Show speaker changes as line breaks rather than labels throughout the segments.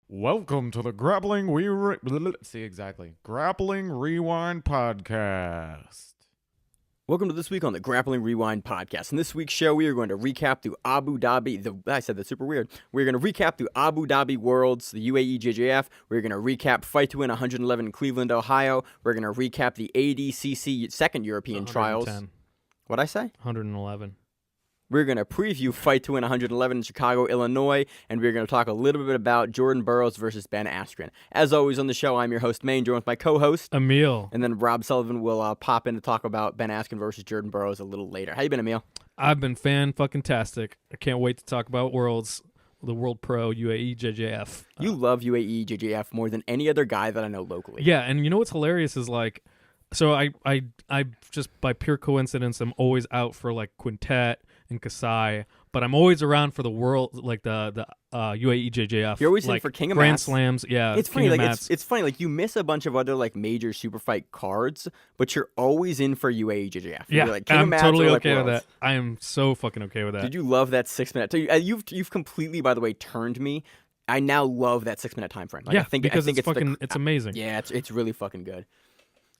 Welcome to the Grappling Grappling Rewind Podcast.
Welcome to this week on the Grappling Rewind Podcast. In this week's show, we are going to recap through Abu Dhabi. I said that's super weird. We're going to recap through Abu Dhabi Worlds, the UAEJJF. We're going to recap Fight to Win 111 in Cleveland, Ohio. We're going to recap the ADCC second European trials. What'd I say?
111.
We're going to preview Fight to Win 111 in Chicago, Illinois, and we're going to talk a little bit about Jordan Burroughs versus Ben Askren. As always on the show, I'm your host, Maine, joined with my co-host,
Emil.
and then Rob Sullivan will pop in to talk about Ben Askren versus Jordan Burroughs a little later. How you been, Emil?
I've been fan-fucking-tastic. I can't wait to talk about Worlds, the World Pro UAEJJF.
You love UAEJJF more than any other guy that I know locally.
Yeah, and you know what's hilarious is like, so I just by pure coincidence, I'm always out for like Quintet and Kasai, but I'm always around for the world, like the UAEJJF.
You're always
like
in for King of
Grand
Mats.
Slams. Yeah,
It's
King
funny,
of
like
Mats.
it's funny, like you miss a bunch of other like major super fight cards, but you're always in for UAEJJF.
Yeah,
You're like King of
I'm
Mats
totally
or, like,
okay with
Worlds.
that. I am so fucking okay with that.
Did you love that 6 minute? So you've completely, by the way, turned me. I now love that 6 minute time frame. Like,
yeah,
I think
because it's
the-
it's amazing.
Yeah, it's really fucking good.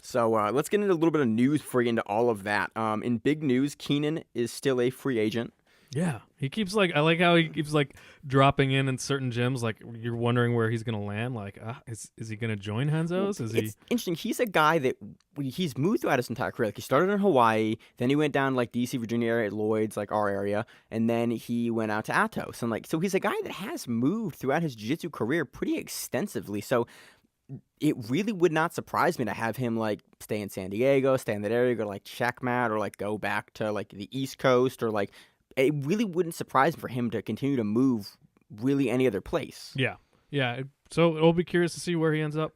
So let's get into a little bit of news before we get into all of that. In big news, Keenan is still a free agent.
Yeah, he keeps like, I like how he keeps like dropping in certain gyms. Like you're wondering where he's gonna land. Like, is he gonna join Henzo's? Is he?
It's interesting. He's a guy that he's moved throughout his entire career. Like he started in Hawaii, then he went down like DC, Virginia area, Lloyd's, like our area, and then he went out to Atos. And like, so he's a guy that has moved throughout his jiu-jitsu career pretty extensively. So it really would not surprise me to have him like stay in San Diego, stay in that area, go to like Checkmat, or like go back to like the East Coast, or like. It really wouldn't surprise me for him to continue to move really any other place.
Yeah. So it'll be curious to see where he ends up,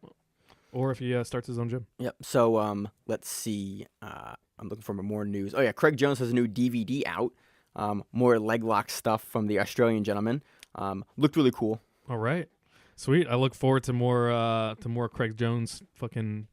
or if he starts his own gym.
Yep. So let's see. I'm looking for more news. Oh yeah, Craig Jones has a new DVD out. More leg lock stuff from the Australian gentleman. Looked really cool.
All right, sweet. I look forward to more Craig Jones fucking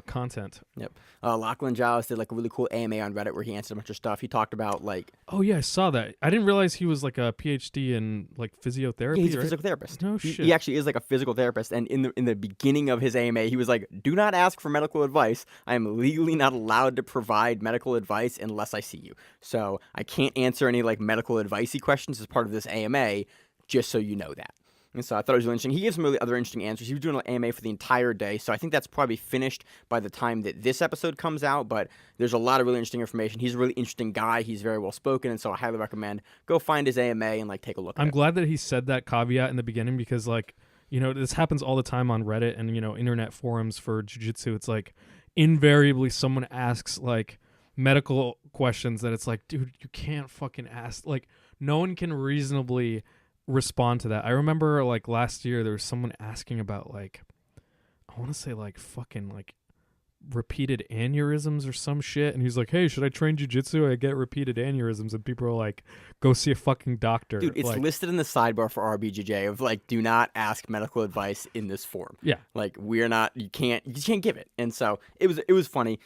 content.
Yep. Lachlan Giles did like a really cool AMA on Reddit where he answered a bunch of stuff. He talked about like.
Oh yeah, I saw that. I didn't realize he was like a PhD in like physiotherapy.
Yeah, he's a
right?
physical therapist.
No
he,
shit.
He actually is like a physical therapist. And in the beginning of his AMA, he was like, "Do not ask for medical advice. I am legally not allowed to provide medical advice unless I see you. So I can't answer any like medical advicey questions as part of this AMA. Just so you know that." And so I thought it was really interesting. He gave some really other interesting answers. He was doing an AMA for the entire day, so I think that's probably finished by the time that this episode comes out, but there's a lot of really interesting information. He's a really interesting guy. He's very well spoken, and so I highly recommend go find his AMA and like take a look at it.
I'm glad that he said that caveat in the beginning because like, you know, this happens all the time on Reddit and, you know, internet forums for jiu-jitsu. It's like invariably someone asks like medical questions that it's like, dude, you can't fucking ask. Like no one can reasonably respond to that. I remember like last year there was someone asking about like, I want to say like fucking like repeated aneurysms or some shit, and he's like, hey, should I train jiu-jitsu? I get repeated aneurysms, and people are like, go see a fucking doctor.
Dude, it's
like,
listed in the sidebar for RBJJ of like, do not ask medical advice in this form.
Yeah.
Like we're not, you can't give it. And so it was funny.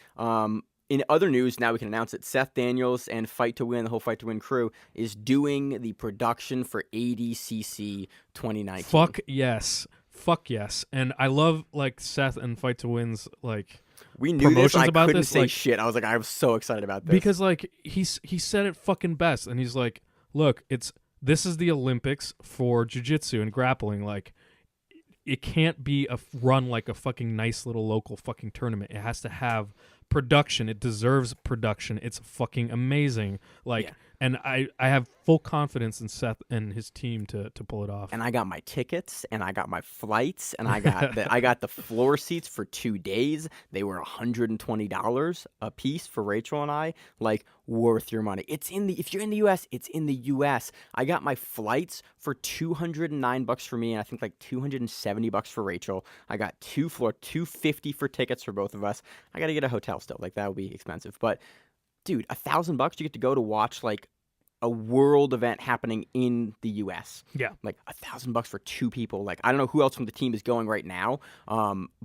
In other news, now we can announce it. Seth Daniels and Fight to Win, the whole Fight to Win crew, is doing the production for ADCC 2019.
Fuck yes. And I love like Seth and Fight to Win's like
we knew this.
promotions
I
about
couldn't
this,
say
like,
shit. I was like, I was so excited about this
because like he said it fucking best, and he's like, look, this is the Olympics for jiu-jitsu and grappling. Like it can't be a run like a fucking nice little local fucking tournament. It has to have production. It deserves production. It's fucking amazing. Like,
Yeah.
And I have full confidence in Seth and his team to pull it off.
And I got my tickets, and I got my flights, and I got the floor seats for 2 days. They were $120 a piece for Rachel and I. Like, worth your money. If you're in the U.S., it's in the U.S. I got my flights for $209 for me, and I think like $270 for Rachel. I got $250 for tickets for both of us. I got to get a hotel still. Like, that would be expensive, but. Dude, $1,000 you get to go to watch like a world event happening in the U.S.
Yeah.
Like $1,000 for 2 people. Like I don't know who else from the team is going right now.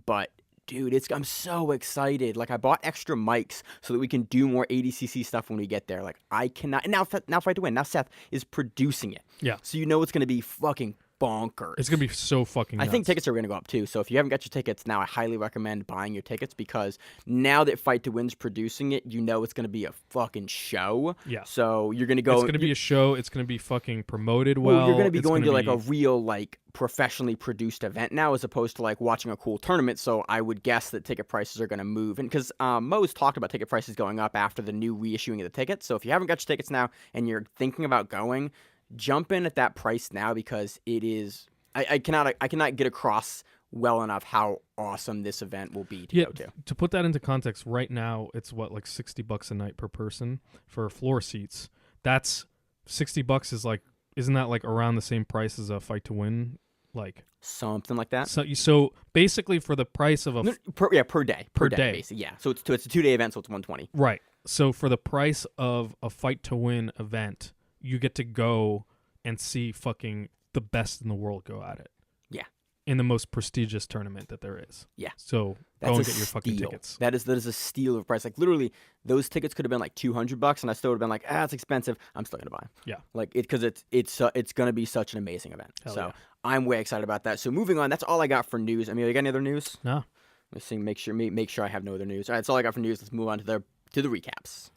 But dude, I'm so excited. Like I bought extra mics so that we can do more ADCC stuff when we get there. Like I cannot. And now Fight to Win. Now Seth is producing it.
Yeah.
So you know it's going to be fucking bonkers.
It's gonna be so fucking
I
nuts.
think tickets are going to go up too. So if you haven't got your tickets now, I highly recommend buying your tickets because now that Fight to Win's producing it, you know it's going to be a fucking show.
Yeah.
So you're going to go.
It's gonna be a show. It's gonna be fucking promoted well.
You're going to be
It's
going to
gonna
like
be-
a real like professionally produced event now, as opposed to like watching a cool tournament. So I would guess that ticket prices are going to move, and because Mo's talked about ticket prices going up after the new reissuing of the tickets. So if you haven't got your tickets now and you're thinking about going, jump in at that price now because it is. I cannot get across well enough how awesome this event will be to go to.
To put that into context, right now it's what, like $60 a night per person for floor seats. That's $60 is like, isn't that like around the same price as a Fight to Win? Like
Something like that.
so basically for the price of a
Per day.
Per day.
Basically. Yeah. So it's a 2-day event, so it's $120.
right. So for the price of a Fight to Win event, you get to go and see fucking the best in the world go at it.
Yeah.
In the most prestigious tournament that there is.
Yeah.
So
That's
go
a
and get your fucking
steal.
tickets.
That is a steal of price. Like literally, those tickets could have been like $200, and I still would have been like, it's expensive. I'm still gonna buy them.
Yeah.
Like because it's gonna be such an amazing event.
Hell
so
yeah.
I'm way excited about that. So moving on, that's all I got for news. Emil, you got any other news?
No.
Let's see. Make sure I have no other news. All right, that's all I got for news. Let's move on to the recaps.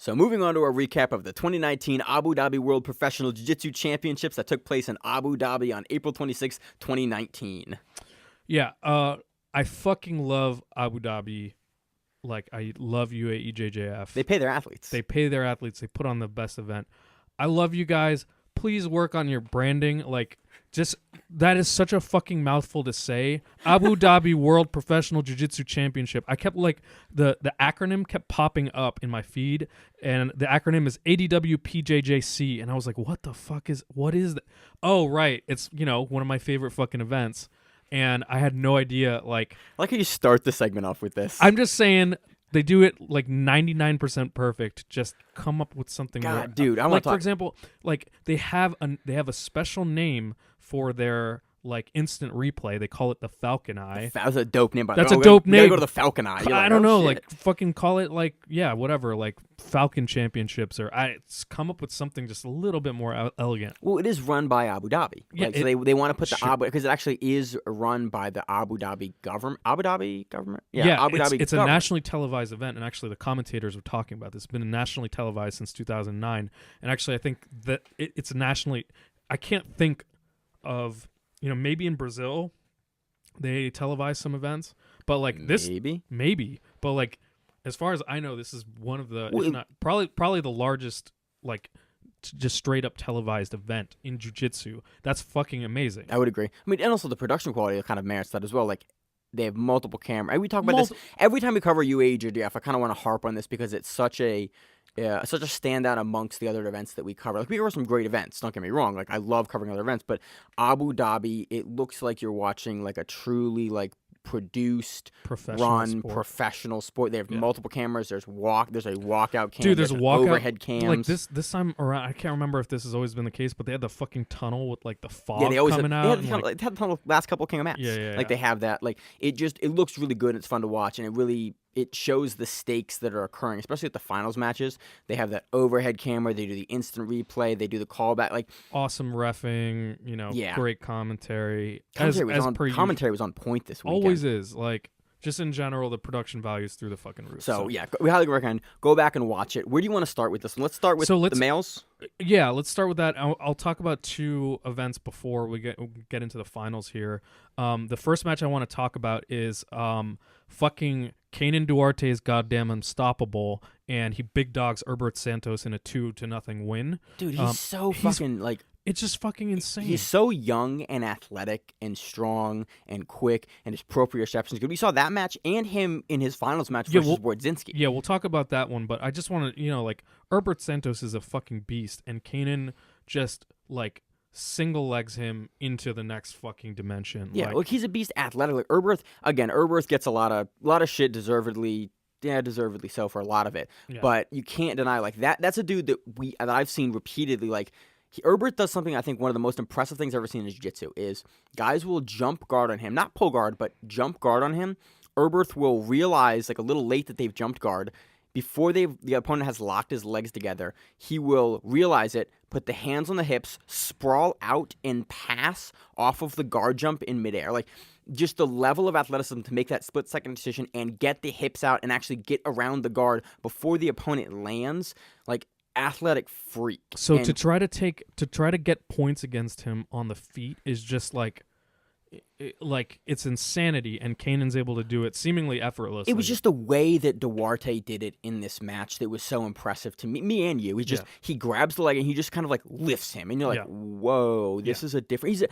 So moving on to our recap of the 2019 Abu Dhabi World Professional Jiu-Jitsu Championships that took place in Abu Dhabi on April 26, 2019.
Yeah, I fucking love Abu Dhabi. Like, I love UAEJJF.
They pay their athletes.
They pay their athletes. They put on the best event. I love you guys. Please work on your branding. Like, just, that is such a fucking mouthful to say. Abu Dhabi World Professional Jiu-Jitsu Championship. I kept, like, the acronym kept popping up in my feed, and the acronym is ABWPJJC, and I was like, what is that? Oh, right. It's, one of my favorite fucking events. And I had no idea, like...
I like how you start the segment off with this.
I'm just saying they do it like 99% perfect. Just come up with something.
God, dude, I want
like,
to talk...
for example, like they have a special name for their like instant replay. They call it the Falcon Eye.
That was a dope name.
That's a dope
You
name.
gotta go to the Falcon Eye. You're
I
like,
don't know,
shit.
like fucking call it like whatever, like Falcon Championships or come up with something just a little bit more elegant.
Well, it is run by Abu Dhabi.
Yeah,
Like, so they want to put the
sure.
Abu because it actually is run by the Abu Dhabi government. Abu Dhabi government. Yeah, Abu Dhabi.
It's a
government.
nationally televised event, and actually the commentators were talking about this. It's been nationally televised since 2009, and actually I think that it's nationally. I can't think of maybe in Brazil they televise some events, but like this maybe, but like as far as I know, this is one of the if not probably the largest like just straight up televised event in jiu-jitsu. That's fucking amazing.
I would agree. I mean, and also the production quality kind of merits that as well. Like they have multiple cameras. We talk about this every time we cover UAJJF. I kind of want to harp on this because it's such a standout amongst the other events that we cover. Like we cover some great events. Don't get me wrong. Like I love covering other events, but Abu Dhabi, it looks like you're watching like a truly like produced, professional sport. They have multiple cameras. There's a walkout cam.
Dude, there's
overhead cams.
Like this time around, I can't remember if this has always been the case, but they had the fucking tunnel with like the fog coming out.
They had the tunnel last couple of King of Mats. They have that. Like it looks really good and it's fun to watch, and it shows the stakes that are occurring, especially at the finals matches. They have that overhead camera. They do the instant replay. They do the callback. Like
awesome reffing. Great commentary.
Commentary was on point this weekend.
Always is. Like just in general, the production values through the fucking roof.
So yeah, we highly recommend go back and watch it. Where do you want to start with this one? Let's start with the males.
Yeah, let's start with that. I'll talk about two events before we get into the finals here. The first match I want to talk about is fucking Kaynan Duarte is goddamn unstoppable, and he big dogs Erberth Santos in a 2-0 win.
Dude, he's fucking like.
It's just fucking insane.
He's so young and athletic and strong and quick, and his proprioception is good. We saw that match and him in his finals match versus Wardzinski.
Yeah, we'll talk about that one, but I just want to, like, Erberth Santos is a fucking beast, and Keenan just, like, single legs him into the next fucking dimension.
Yeah, look, he's a beast athletically. Erberth gets a lot of shit deservedly. Yeah, deservedly so for a lot of it. Yeah. But you can't deny, like, that's a dude that I've seen repeatedly, like, Erberth does something I think one of the most impressive things I've ever seen in jiu-jitsu is guys will jump guard on him, not pull guard, but jump guard on him. Erberth will realize like a little late that they've jumped guard before the opponent has locked his legs together, he will realize it, put the hands on the hips, sprawl out, and pass off of the guard jump in midair. Like, just the level of athleticism to make that split-second decision and get the hips out and actually get around the guard before the opponent lands, like, athletic freak.
So
and
to try to get points against him on the feet is just like it's insanity, and Kaynan's able to do it seemingly effortlessly.
it was just the way that Duarte did it in this match that was so impressive to me and you. He grabs the leg and he just kind of like lifts him, and you're like, whoa, this is a different.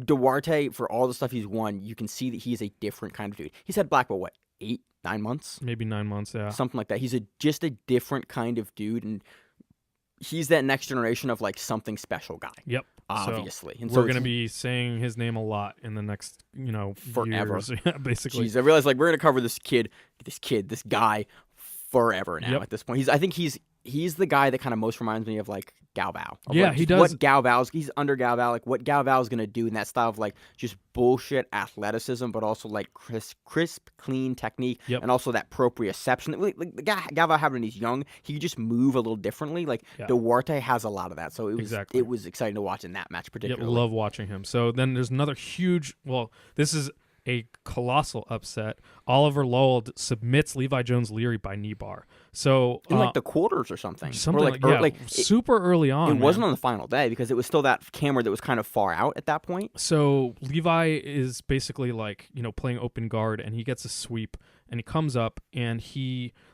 Duarte, for all the stuff he's won, you can see that he's a different kind of dude. He's had black belt, what, 8-9 months?
Maybe 9 months, yeah.
Something like that. He's just a different kind of dude, and he's that next generation of like something special guy.
Yep.
Obviously.
So
and
we're going to be saying his name a lot in the next,
forever.
years. Yeah, basically.
Jeez, I realize like we're going to cover this guy forever now at this point. I think he's the guy that kind of most reminds me of like Galvao.
He does.
What Galvao's, he's under Galvao, like what Galvao's going to do in that style of like just bullshit athleticism, but also like crisp, clean technique, and also that proprioception. Like the guy Galvao had when he's young, he could just move a little differently. Like Duarte has a lot of that, so it was exciting to watch in that match particularly.
Love watching him. So then there's another huge. Well, this is a colossal upset. Oliver Lulled submits Levi Jones Leery by Kneebar. So
in like the quarters or something.
Super early on.
It wasn't on the final day because it was still that camera that was kind of far out at that point.
So Levi is basically like, playing open guard, and he gets a sweep, and he comes up, and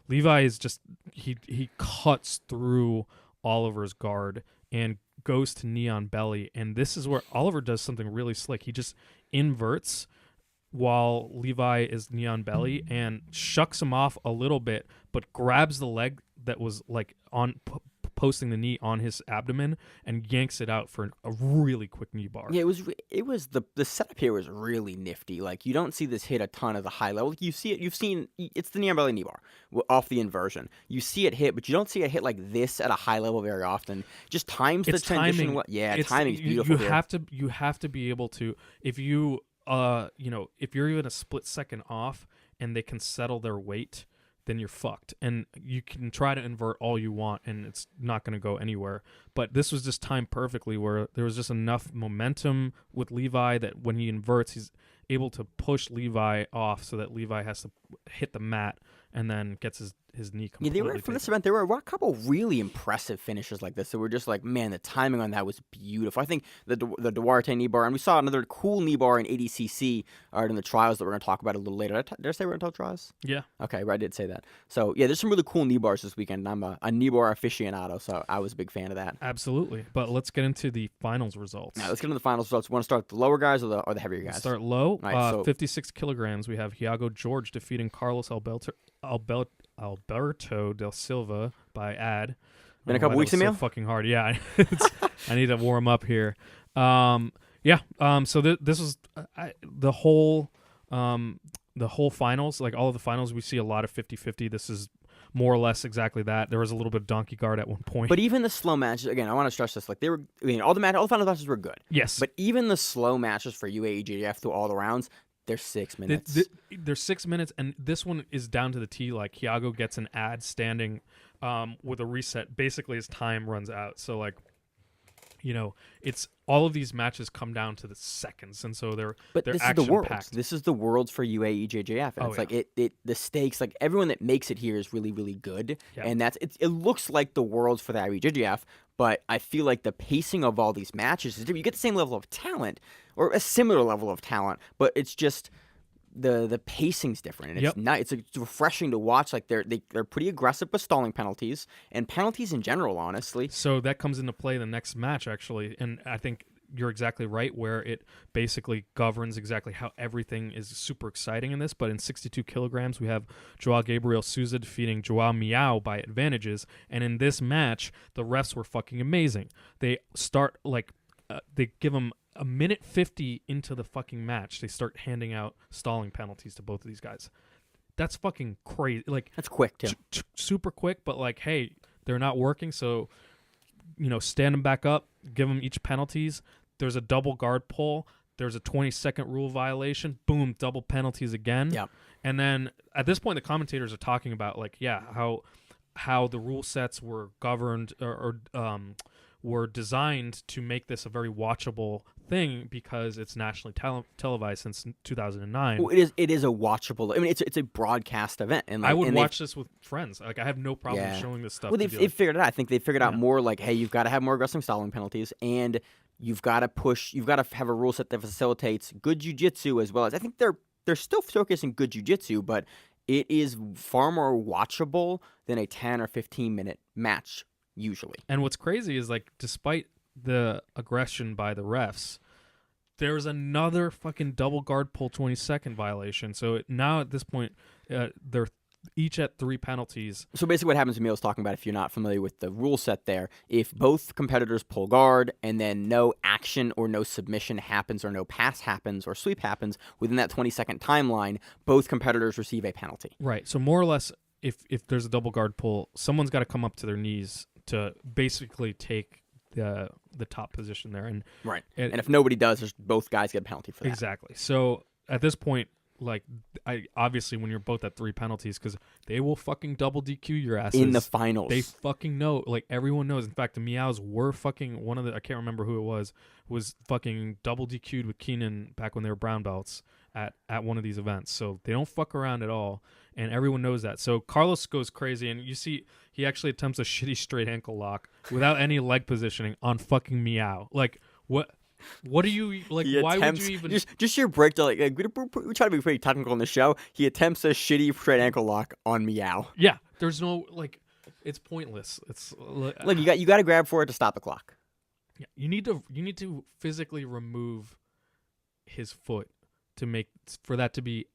Levi is just he cuts through Oliver's guard and goes to knee on belly, and this is where Oliver does something really slick. He just inverts while Levi is knee on belly and shucks him off a little bit, but grabs the leg that was like posting the knee on his abdomen and yanks it out for a really quick knee bar.
Yeah, it was the setup here was really nifty. Like, you don't see this hit a ton at the high level. You see it. You've seen it's the knee on belly knee bar off the inversion. You see it hit, but you don't see it hit like this at a high level very often. Just times the transition. Timing is beautiful.
You have to be able to, if you if you're even a split second off and they can settle their weight, then you're fucked. And you can try to invert all you want, and it's not going to go anywhere. But this was just timed perfectly, where there was just enough momentum with Levi that when he inverts, he's able to push Levi off so that Levi has to hit the mat and then gets his knee completely.
From this event, there were a couple really impressive finishes like this. So we're just like, man, the timing on that was beautiful. I think the Duarte knee bar, and we saw another cool knee bar in ADCC in the trials that we're going to talk about a little later. Did I say we're going to talk trials?
Yeah.
Okay, right, I did say that. So yeah, there's some really cool knee bars this weekend. I'm a knee bar aficionado, so I was a big fan of that.
Absolutely. But let's get into the finals results.
Let's get into the finals results. You want to start with the lower guys or the heavier guys?
Let's start low.
Right,
56 kilograms. We have Iago George defeating Carlos Alberto del Silva by ad.
Been a couple weeks, Emil?
So fucking hard. Yeah, I need to warm up here. So this was the whole finals. Like all of the finals, we see a lot of 50-50. This is more or less exactly that. There was a little bit of donkey guard at one point.
But even the slow matches, again, I want to stress this. Like all the final matches were good.
Yes.
But even the slow matches for UAEJJF through all the rounds, they're 6 minutes.
They're 6 minutes, and this one is down to the T. Like, Iago gets an ad standing with a reset. Basically, his time runs out. So, like, it's all of these matches come down to the seconds, and so they're action-packed.
This is the worlds for UAEJJF, and the stakes. Like, everyone that makes it here is really, really good, and it looks like the worlds for the UAEJJF. But I feel like the pacing of all these matches is different. You get the same level of talent, or a similar level of talent, but it's just the pacing's different, and it's not. It's refreshing to watch. Like they're pretty aggressive with stalling penalties and penalties in general, honestly.
So that comes into play in the next match, actually, and I think you're exactly right, where it basically governs exactly how everything is super exciting in this. But in 62 kilograms, we have Joao Gabriel Souza defeating Paulo Miyao by advantages. And in this match, the refs were fucking amazing. They start, they give them a minute 50 into the fucking match. They start handing out stalling penalties to both of these guys. That's fucking crazy. Like,
that's quick, too.
Super quick, but like, hey, they're not working, so stand them back up, give them each penalties. There's a double guard pull. There's a 20-second rule violation. Boom, double penalties again.
Yep.
And then at this point, the commentators are talking about how how the rule sets were governed or were designed to make this a very watchable thing because it's nationally televised since 2009.
Well, it is a watchable. I mean, it's a broadcast event, and like,
I would
and
watch this with friends. Like I have no problem
Yeah.
showing this stuff.
Well,
to
they've
be like,
figured it out. I think they figured out
Yeah.
more like, hey, you've got to have more wrestling styling penalties, and you've got to have a rule set that facilitates good jiu-jitsu as well as. I think they're still focusing good jiu-jitsu, but it is far more watchable than a 10 or 15-minute match usually.
And what's crazy is like, despite the aggression by the refs, there's another fucking double guard pull 20-second violation. So now at this point, they're each at 3 penalties.
So basically what happens, Emil's talking about, if you're not familiar with the rule set there, if both competitors pull guard and then no action or no submission happens or no pass happens or sweep happens within that 20-second timeline, both competitors receive a penalty.
Right. So more or less, if there's a double guard pull, someone's got to come up to their knees to basically take the top position there. And
Right. And if nobody does, both guys get a penalty for that.
Exactly. So at this point, like, obviously when you're both at 3 penalties, because they will fucking double DQ your asses
In the finals.
They fucking know. Like, everyone knows. In fact, the Miaos were fucking one of the, I can't remember who it was fucking double DQ'd with Keenan back when they were brown belts at one of these events. So they don't fuck around at all, and everyone knows that. So Carlos goes crazy, and you see he actually attempts a shitty straight ankle lock without any leg positioning on fucking Miyao. Like, what are you, like, why would you even...
Just your breakdown, like, we try to be pretty technical in the show. He attempts a shitty straight ankle lock on Miyao.
Yeah, there's no, like, it's pointless. It's...
Look, you got to grab for it to stop the clock.
Yeah, you need to physically remove his foot to make, for that to be...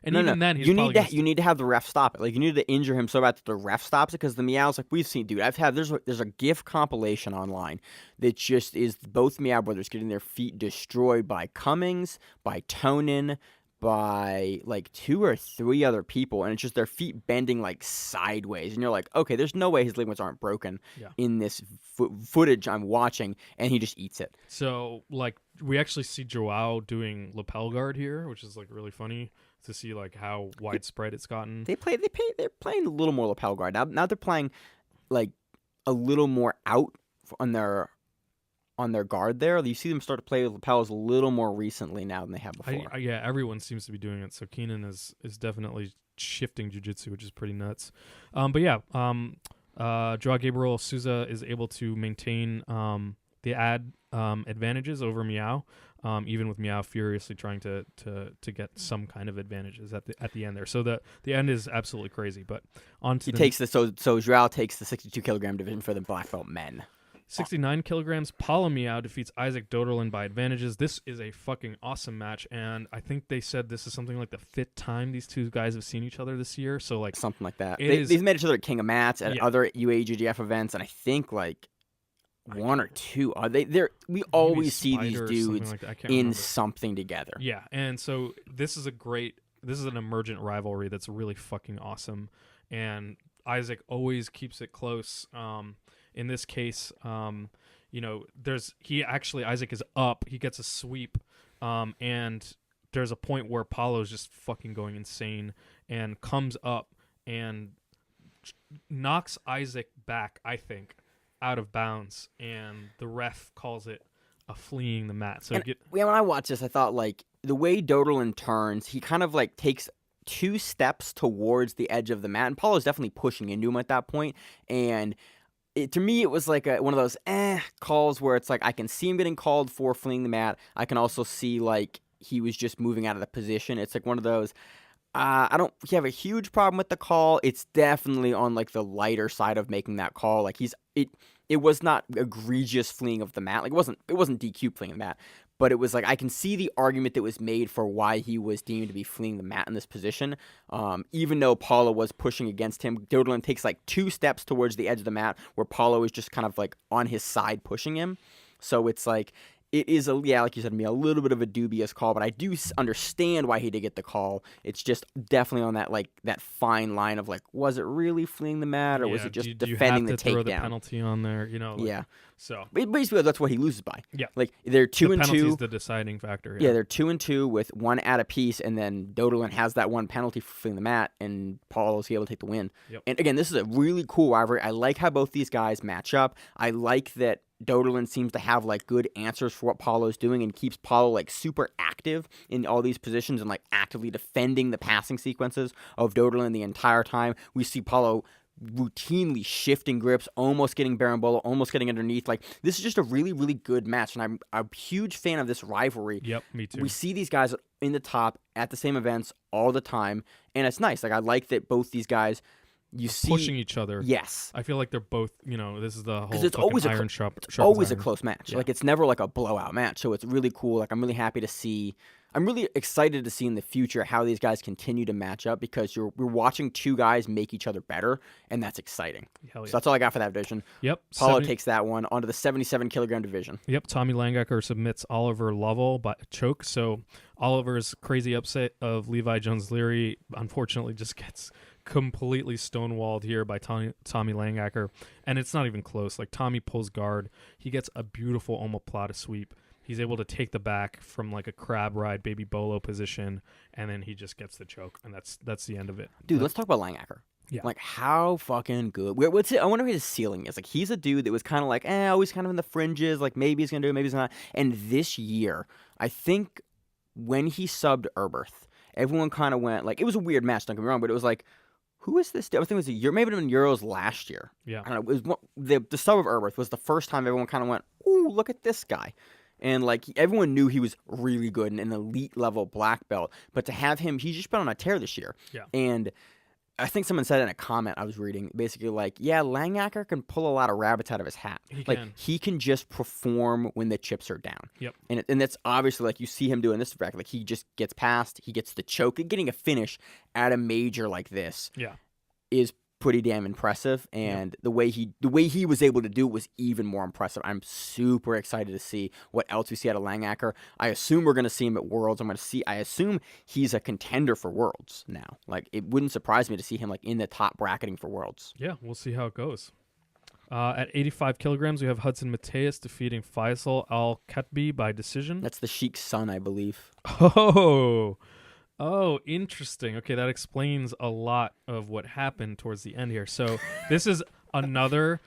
And even then, he's
you need to have the ref stop it. Like, you need to injure him so bad that the ref stops it, because the Miaos, like we've seen, dude. There's a GIF compilation online that just is both Miyao brothers getting their feet destroyed by Cummings, by Tonin, by like 2 or 3 other people, and it's just their feet bending like sideways, and you're like, okay, there's no way his ligaments aren't broken in this footage I'm watching, and he just eats it.
So, like, we actually see Joao doing lapel guard here, which is like really funny to see like how widespread it's gotten.
They're playing a little more lapel guard now. They're playing like a little more out on their guard there. You see them start to play with lapels a little more recently now than they have before.
Yeah, everyone seems to be doing it. So Keenan is definitely shifting jiu-jitsu, which is pretty nuts. But yeah, Joao Gabriel Souza is able to maintain the advantages over Miyao. Even with Miyao furiously trying to get some kind of advantages at the end there. So the end is absolutely crazy. But
so Joao takes the 62 kilogram division for the black belt men.
69 kilograms. Paulo Miyao defeats Isaac Doederlien by advantages. This is a fucking awesome match, and I think they said this is something like the 5th time these two guys have seen each other this year. So like
something like that. They've met each other at King of Mats at other UAJJF events, and I think like 1 or 2 are they? We always see these dudes in something together.
Yeah, and so this is an emergent rivalry that's really fucking awesome, and Isaac always keeps it close. In this case, Isaac is up. He gets a sweep, and there's a point where Paulo's just fucking going insane and comes up and knocks Isaac back, I think, out of bounds, and the ref calls it a fleeing the mat. So
when I watched this, I thought like the way Doederlien turns, he kind of like takes 2 steps towards the edge of the mat, and Paulo's definitely pushing into him at that point, and to me, it was like one of those calls where it's like I can see him getting called for fleeing the mat. I can also see like he was just moving out of the position. It's like one of those. I don't have a huge problem with the call. It's definitely on like the lighter side of making that call. Like it was not egregious fleeing of the mat. Like it wasn't DQ fleeing the mat. But it was like I can see the argument that was made for why he was deemed to be fleeing the mat in this position. Even though Paulo was pushing against him, Doederlien takes like 2 steps towards the edge of the mat where Paulo is just kind of like on his side pushing him. So it's like it is like you said to me, a little bit of a dubious call, but I do understand why he did get the call. It's just definitely on that that fine line of was it really fleeing the mat or was it just defending the takedown?
Do you have to throw the penalty on there?
Yeah.
So
basically, that's what he loses by.
Yeah.
They're 2-2.
The penalty is the deciding factor.
Yeah, they're 2-2 with one at a piece, and then Doederlien has that one penalty for fleeing the mat, and Paulo's able to take the win.
Yep.
And again, this is a really cool rivalry. I like how both these guys match up. I like that Doederlien seems to have good answers for what Paulo's doing and keeps Paulo super active in all these positions and actively defending the passing sequences of Doederlien the entire time. We see Paulo routinely shifting grips, almost getting berimbolo, almost getting underneath. This is just a really, really good match, and I'm a huge fan of this rivalry.
Yep, me too.
We see these guys in the top at the same events all the time, and it's nice. I like that both these guys
pushing each other.
Yes.
I feel like they're both, this is the whole
it's always
iron sharp.
Always a close match.
Yeah.
It's never a blowout match. So it's really cool. I'm really happy to see. I'm really excited to see in the future how these guys continue to match up because we're watching two guys make each other better, and that's exciting.
Hell yeah.
So that's all I got for that division.
Yep.
Paulo takes that one onto the 77-kilogram division.
Yep. Tommy Langaker submits Oliver Lovell by choke. So Oliver's crazy upset of Levi Jones-Leery unfortunately just gets completely stonewalled here by Tommy Langaker, and it's not even close. Tommy pulls guard. He gets a beautiful omoplata sweep. He's able to take the back from a crab ride baby bolo position, and then he just gets the choke, and that's the end of it.
Dude, let's talk about Langaker.
Yeah.
How fucking good. What's it? I wonder what his ceiling is. He's a dude that was kind of always kind of in the fringes. Maybe he's going to do it, maybe he's not. And this year, I think when he subbed Erberth, everyone kind of went, it was a weird match, don't get me wrong, but it was who is this? I think it was maybe it would have been Euros last year.
Yeah.
I don't know. It was the sub of Erberth was the first time everyone kind of went, ooh, look at this guy. And everyone knew he was really good and an elite level black belt. But to have him, he's just been on a tear this year.
Yeah.
And I think someone said in a comment I was reading, basically Langaker can pull a lot of rabbits out of his hat. He can just perform when the chips are down.
Yep.
And that's obviously you see him doing this effect. He just gets past, he gets the choke. Getting a finish at a major like this is pretty damn impressive. And the way he was able to do it was even more impressive. I'm super excited to see what else we see out of Langaker. I assume we're going to see him at Worlds. I assume he's a contender for Worlds now. It wouldn't surprise me to see him in the top bracketing for Worlds.
Yeah, we'll see how it goes. At 85 kilograms, we have Hudson Mateus defeating Faisal Al-Khatbi by decision.
That's the Sheik's son, I believe.
Oh, interesting. Okay, that explains a lot of what happened towards the end here. So this is another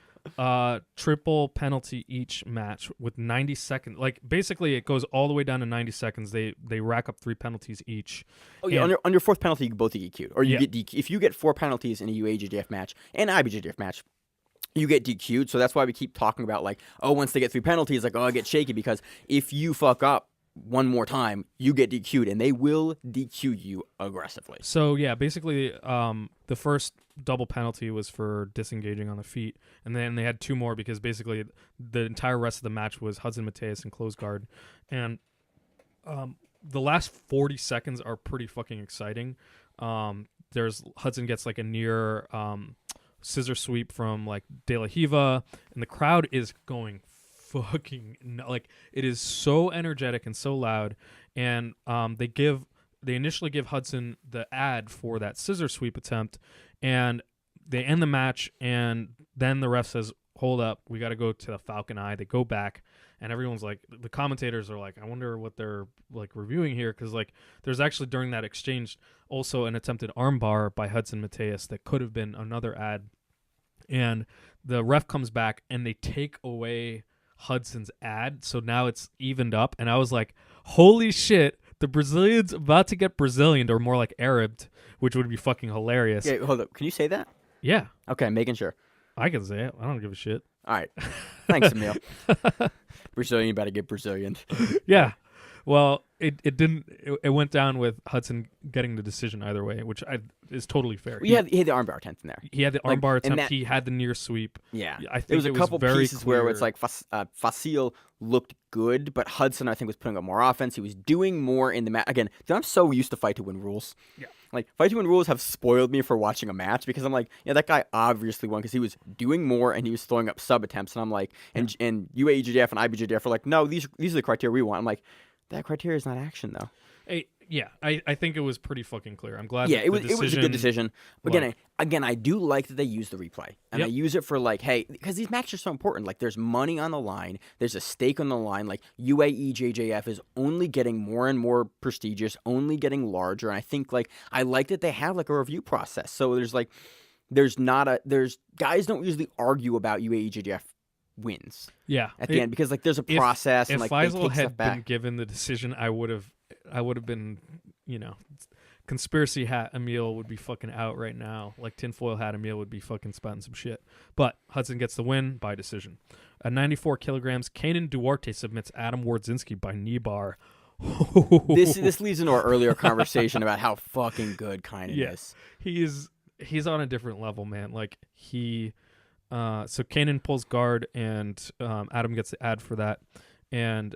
triple penalty each match with 90 seconds. Basically, it goes all the way down to 90 seconds. They rack up 3 penalties each.
Oh yeah, on your fourth penalty, you both get DQ'd, or you get DQ. If you get 4 penalties in a UAJJF match and IBJJF match, you get DQ'd. So that's why we keep talking about once they get 3 penalties, I get shaky because if you fuck up one more time, you get DQ'd, and they will DQ you aggressively.
So yeah, basically, the first double penalty was for disengaging on the feet, and then they had 2 more because basically the entire rest of the match was Hudson Mateus and close guard, and the last 40 seconds are pretty fucking exciting. There's Hudson gets a near scissor sweep from De La Hiva, and the crowd is going fucking it is so energetic and so loud, and they initially give Hudson the ad for that scissor sweep attempt, and they end the match, and then the ref says, hold up, we got to go to the Falcon Eye. They go back, and everyone's the commentators are I wonder what they're reviewing here, because there's actually during that exchange also an attempted armbar by Hudson Mateus that could have been another ad, and the ref comes back and they take away Hudson's ad, so now it's evened up, and I was holy shit, the Brazilian's about to get Brazilianed, or more Arabed, which would be fucking hilarious.
Yeah, hold up, can you say that?
Yeah.
Okay, making sure.
I can say it. I don't give a shit.
All right. Thanks, Emil. Brazilian about to get Brazilian.
Yeah. Well, it didn't. It went down with Hudson getting the decision either way, which is totally fair.
He had the armbar attempt in there.
He had the armbar attempt. He had the near sweep.
Yeah.
I think
there was a couple pieces
clear.
where it's Faisal looked good, but Hudson, I think, was putting up more offense. He was doing more in the match. Again, I'm so used to fight to win rules.
Yeah.
like Fight to Win rules have spoiled me for watching a match because I'm like, yeah, that guy obviously won because he was doing more and he was throwing up sub attempts, and I'm like, and UAEJJF and IBJJF are like, no, these are the criteria we want. I'm like, that criteria is not action though.
I think it was pretty fucking clear. I'm glad.
Yeah,
that
it was a good decision.
Like,
Again, I do like that they use the replay, and I use it for like, hey, because these matches are so important. Like, there's money on the line, there's a stake on the line. Like, UAEJJF is only getting more and more prestigious, only getting larger, and I think like I like that they have like a review process. So there's guys don't usually argue about UAEJJF wins.
Yeah,
at the end because like there's a process.
If
and, like,
Faisal had been given the decision, I would have been, conspiracy hat Emil would be fucking out right now. Like tinfoil hat Emil would be fucking spouting some shit. But Hudson gets the win by decision. At 94 kilograms, Kaynan Duarte submits Adam Wardzinski by Kneebar.
This leads into our earlier conversation about how fucking good Keenan is.
He's on a different level, man. Like so Keenan pulls guard and Adam gets the ad for that. And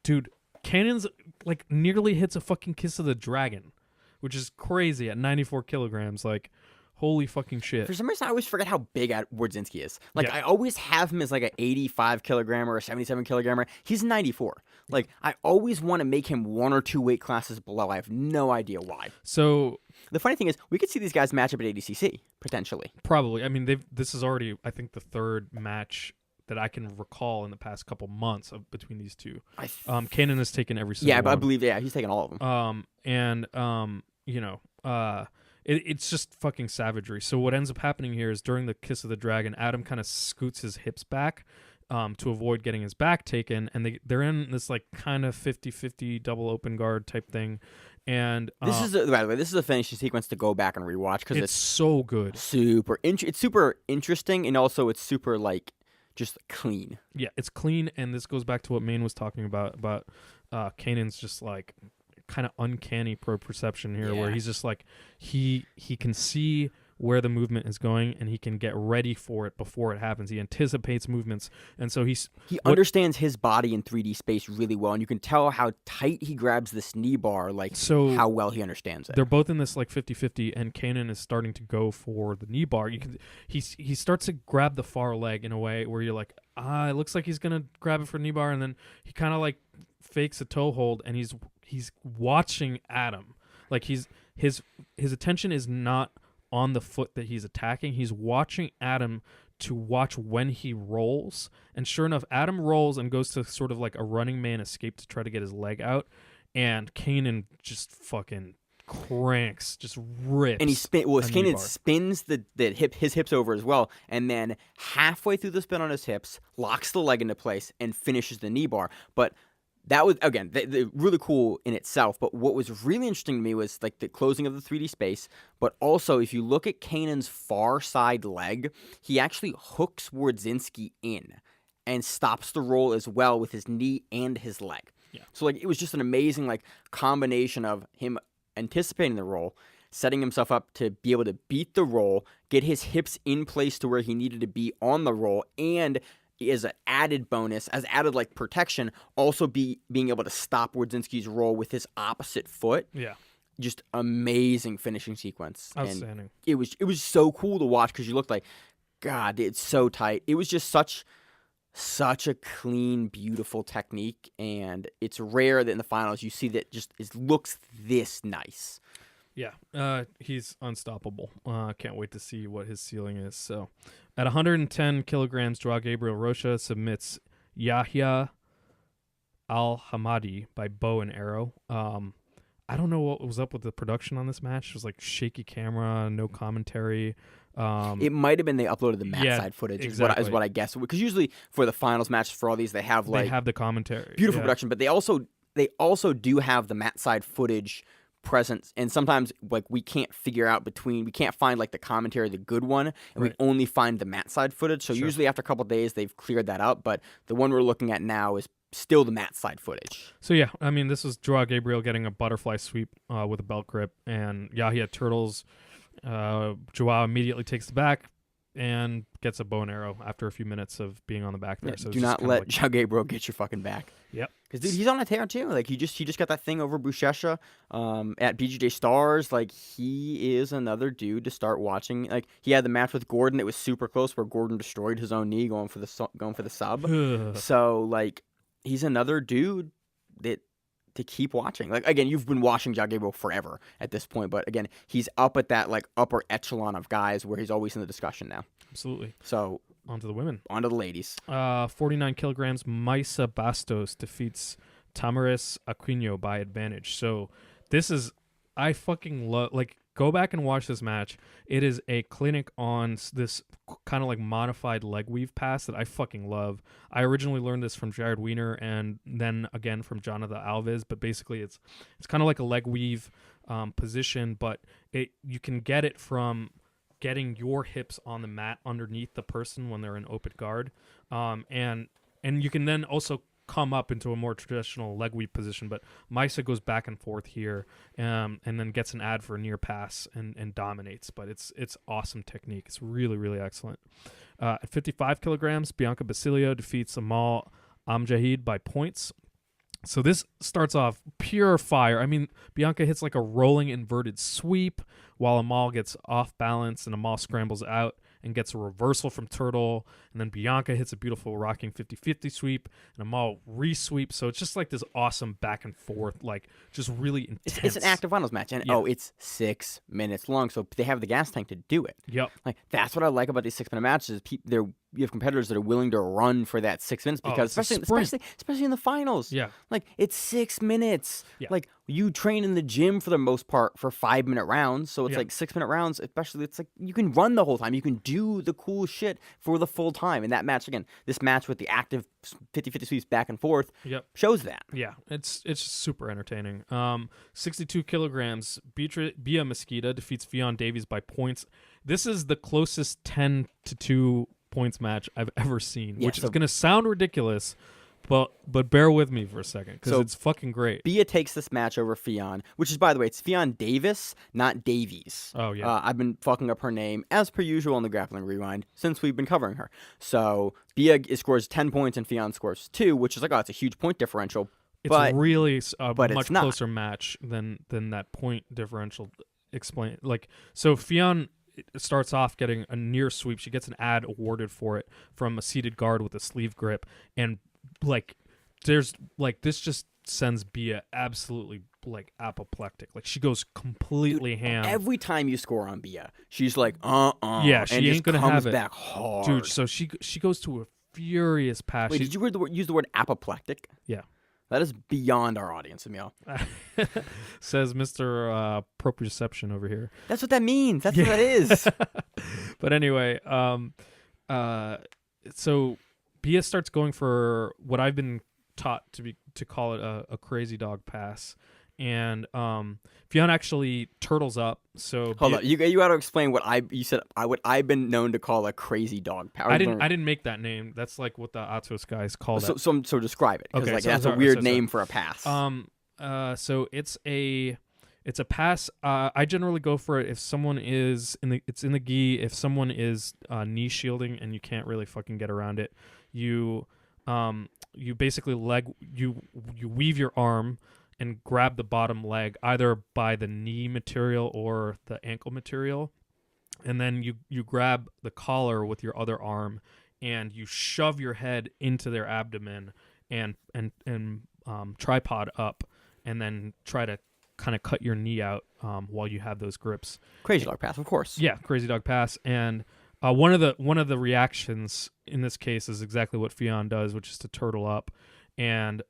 dude, Cannon's like nearly hits a fucking kiss of the dragon, which is crazy at 94 kilograms. Like, holy fucking shit.
For some reason, I always forget how big Wardzinski is. Like, I always have him as like an 85 kilogrammer or a 77 kilogrammer. He's 94. Like, I always want to make him 1 or 2 weight classes below. I have no idea why.
So
the funny thing is, we could see these guys match up at ADCC potentially.
Probably. I mean, this is already, I think, the third match that I can recall in the past couple months between these two. Keenan has taken every single one.
But I believe, he's taken all of them.
It's just fucking savagery. So what ends up happening here is during the Kiss of the Dragon, Adam kind of scoots his hips back to avoid getting his back taken, and they're in this like kind of 50-50 double open guard type thing. And
by the way, this is a finishing sequence to go back and rewatch because it's
so good.
It's super interesting, and also it's super like just clean.
Yeah, it's clean, and this goes back to what Maine was talking about Kanan's just like kind of uncanny perception here, where he's just like he can see where the movement is going, and he can get ready for it before it happens. He anticipates movements, and so he
understands his body in 3D space really well, and you can tell how tight he grabs this knee bar, like how well he understands it.
They're both in this like 50-50, and Keenan is starting to go for the knee bar. He starts to grab the far leg in a way where you're like, it looks like he's gonna grab it for knee bar, and then he kind of like fakes a toe hold, and he's watching Adam. Like his attention is not on the foot that he's attacking. He's watching Adam to watch when he rolls. And sure enough, Adam rolls and goes to sort of like a running man escape to try to get his leg out. And Keenan just fucking cranks, just rips. And
Keenan spins his hips over as well. And then halfway through the spin on his hips, locks the leg into place and finishes the knee bar. But that was, again, really cool in itself, but what was really interesting to me was like the closing of the 3D space, but also if you look at Kanan's far side leg, he actually hooks Wardzinski in and stops the roll as well with his knee and his leg.
Yeah.
So like it was just an amazing like combination of him anticipating the roll, setting himself up to be able to beat the roll, get his hips in place to where he needed to be on the roll, and as an added bonus, as added like protection, also being able to stop Wardzinski's roll with his opposite foot.
Yeah,
just amazing finishing sequence.
Outstanding.
And it was so cool to watch because you looked like, God, it's so tight. It was just such a clean, beautiful technique, and it's rare that in the finals you see that just it looks this nice.
Yeah, he's unstoppable. Can't wait to see what his ceiling is. So, at 110 kilograms, Joao Gabriel Rocha submits Yahya Al-Hamadi by bow and arrow. I don't know what was up with the production on this match. It was like shaky camera, no commentary.
It might have been they uploaded the mat side footage,
exactly.
is what I guess. Because usually for the finals matches for all these, they have
the commentary,
beautiful production, but they also do have the mat side footage presence, and sometimes like we can't find like the commentary, the good one, and we only find the mat side footage. So usually after a couple of days they've cleared that up, but the one we're looking at now is still the mat side footage.
So yeah, I mean this was Joao Gabriel getting a butterfly sweep with a belt grip, and Yahya turtles. Joao immediately takes the back, and gets a bow and arrow after a few minutes of being on the back there.
Yeah,
So it's
do
just
not
kinda
let
like,
João Gabriel get your fucking back.
Yep.
Because dude, he's on a tear too. Like he just got that thing over Buchecha at BJJ Stars. Like he is another dude to start watching. Like he had the match with Gordon that was super close, where Gordon destroyed his own knee going for the sub. So like he's another dude that to keep watching. Like again, you've been watching João Gabriel forever at this point, but again, he's up at that like upper echelon of guys where he's always in the discussion now.
Absolutely.
So
On to the women.
on to the ladies.
49 kilograms, Maisa Bastos defeats Tamaris Aquino by advantage. So this is, I fucking love, like, go back and watch this match. It is a clinic on this kind of like modified leg weave pass that I fucking love. I originally learned this from Jared Weiner and then again from Jonathan Alves, but basically it's kind of like a leg weave position, but you can get it from getting your hips on the mat underneath the person when they're in open guard, and you can then also come up into a more traditional leg weave position. But Maisa goes back and forth here, and then gets an ad for a near pass and dominates. But it's awesome technique. It's really, really excellent. At 55 kilograms, Bianca Basilio defeats Amal Amjahid by points. So this starts off pure fire. I mean, Bianca hits like a rolling inverted sweep while Amal gets off balance and Amal scrambles out and gets a reversal from Turtle. And then Bianca hits a beautiful rocking 50-50 sweep and Amal re-sweeps. So it's just like this awesome back and forth, like just really intense.
It's an active finals match, and it's 6 minutes long, so they have the gas tank to do it.
Yep.
Like that's what I like about these 6 minute matches. You have competitors that are willing to run for that 6 minutes because especially in the finals.
Yeah.
Like it's 6 minutes.
Yeah.
Like you train in the gym for the most part for 5 minute rounds, so it's like 6 minute rounds. Especially it's like you can run the whole time. You can do the cool shit for the full time. And that match again, this match with the active 50-50 sweeps back and forth, shows that.
Yeah, it's super entertaining. 62 kilograms, Beatriz Mesquita defeats Ffion Davies by points. This is the closest 10-2 points match I've ever seen, which is going to sound ridiculous, but bear with me for a second because it's fucking great.
Bia takes this match over Ffion, which is, by the way, it's Ffion Davies, not Davies.
Oh, yeah.
I've been fucking up her name, as per usual on the Grappling Rewind, since we've been covering her. So Bia scores 10 points and Ffion scores 2, which is like, it's a huge point differential.
It's really a much closer match than that point differential. So Ffion starts off getting a near sweep. She gets an ad awarded for it from a seated guard with a sleeve grip, and like there's like this just sends Bia absolutely like apoplectic. Like she goes completely ham
every time you score on Bia. She's like
yeah, she
and
ain't
just
gonna
comes
have it
back hard,
dude. So she goes to a furious pass.
Wait, did you use the word apoplectic?
Yeah.
That is beyond our audience, Emil.
Says Mr. Proprioception over here.
That's what that means. That's what that is.
But anyway, so Bia starts going for what I've been taught to call it a crazy dog pass, and Ffion actually turtles up. So
hold on, you got to explain what what I've been known to call a crazy dog pass.
I didn't make that name. That's like what the Atos guys call that.
So describe it, because
Okay,
that's a weird name for a pass.
So it's a pass. I generally go for it if someone is in the gi. If someone is knee shielding and you can't really fucking get around it, you basically you weave your arm and grab the bottom leg either by the knee material or the ankle material, and then you grab the collar with your other arm and you shove your head into their abdomen and tripod up, and then try to kind of cut your knee out while you have those grips.
Crazy dog pass, of course.
Yeah, crazy dog pass. And one of the reactions in this case is exactly what Ffion does, which is to turtle up. And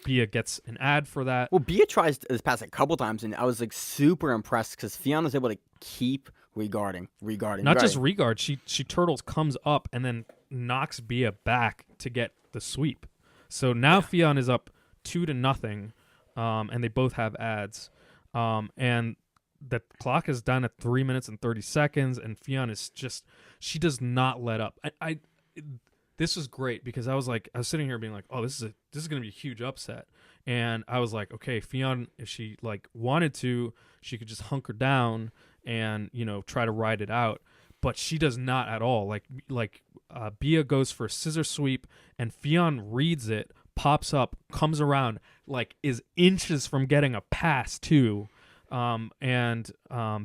Bia gets an ad for that.
Well, Bia tries this pass a couple times, and I was like super impressed because Ffion was able to keep regarding.
Not just regard. She turtles, comes up, and then knocks Bia back to get the sweep. So now Ffion is up 2-0, and they both have ads. And the clock is down at 3 minutes and 30 seconds, and Ffion is she does not let up. This was great because I was sitting here being like, oh, this is going to be a huge upset. And I was like, okay, Ffion, if she like wanted to, she could just hunker down and, try to ride it out. but she does not at all. Bia goes for a scissor sweep, and Ffion reads it, pops up, comes around, like is inches from getting a pass too, and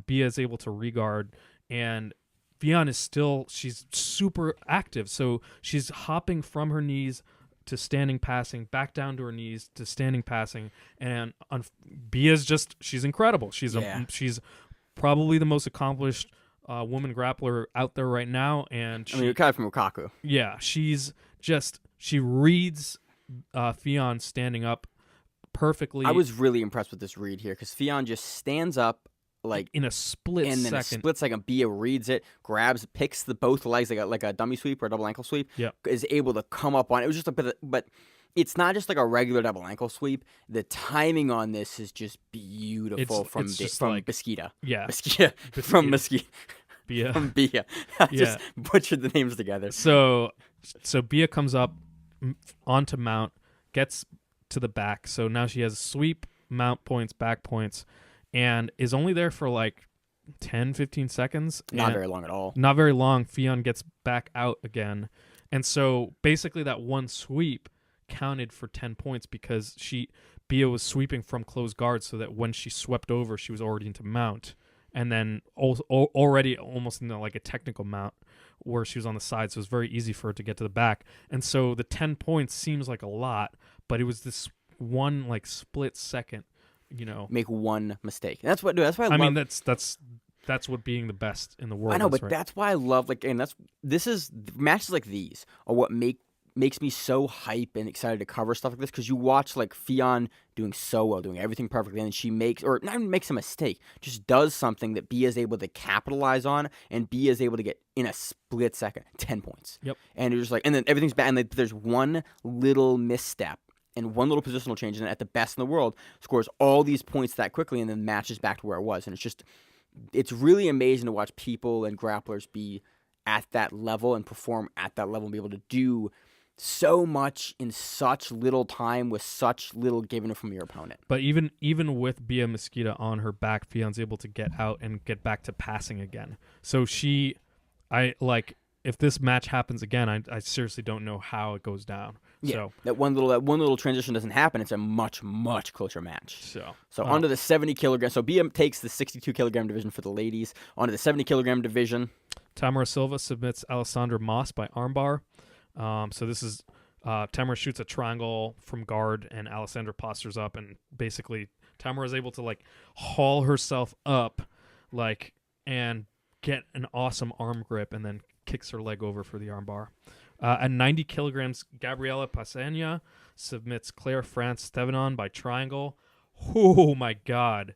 Bia is able to regard, and Ffion is she's super active, so she's hopping from her knees to standing passing, back down to her knees to standing passing, and Bia's she's incredible. She's probably the most accomplished woman grappler out there right now, and
you're kind of from Lukaku.
Yeah, she reads Ffion standing up perfectly.
I was really impressed with this read here because Ffion just stands up like
in a split
and then
second.
A split second, Bia reads it, grabs, picks both legs like a dummy sweep or a double ankle sweep.
Yeah,
is able to come up on it. It was just a bit, but it's not just like a regular double ankle sweep. The timing on this is just beautiful from Mesquita.
Yeah,
Mesquita from Mesquita.
Bia.
From Bia. I just butchered the names together.
So Bia comes up onto mount, gets to the back. So now she has sweep, mount points, back points, and is only there for like 10, 15 seconds.
Not very long at all.
Not very long. Ffion gets back out again. And so basically that one sweep counted for 10 points because Bia was sweeping from closed guard so that when she swept over, she was already into mount. And then already almost in like a technical mount where she was on the side. So it was very easy for her to get to the back. And so the 10 points seems like a lot, but it was this one like split second,
make one mistake. And that's why I love.
mean, that's what being the best in the world.
I know,
is,
but
right?
that's why I love this is matches like these are what makes me so hype and excited to cover stuff like this because you watch like Ffion doing so well, doing everything perfectly, and she makes a mistake, just does something that Bia is able to capitalize on, and Bia is able to get in a split second 10 points.
Yep.
And you're just like, and then everything's bad, and like, there's one little misstep and one little positional change, and at the best in the world scores all these points that quickly, and then matches back to where it was, and it's really amazing to watch people and grapplers be at that level and perform at that level and be able to do so much in such little time with such little given from your opponent.
But even with Bia Mesquita on her back, Fion's able to get out and get back to passing again. So if this match happens again, I seriously don't know how it goes down.
Yeah,
so
that one little transition doesn't happen. It's a much, much closer match. So onto the 70 kilogram. So Bia takes the 62 kilogram division for the ladies. Onto the 70 kilogram division.
Tamara Silva submits Alessandra Moss by armbar. So this is Tamara shoots a triangle from guard, and Alessandra postures up, and basically Tamara is able to like haul herself up, and get an awesome arm grip, and then kicks her leg over for the armbar. At 90 kilograms, Gabriela Pasania submits Claire France Stevenon by triangle. Oh my God,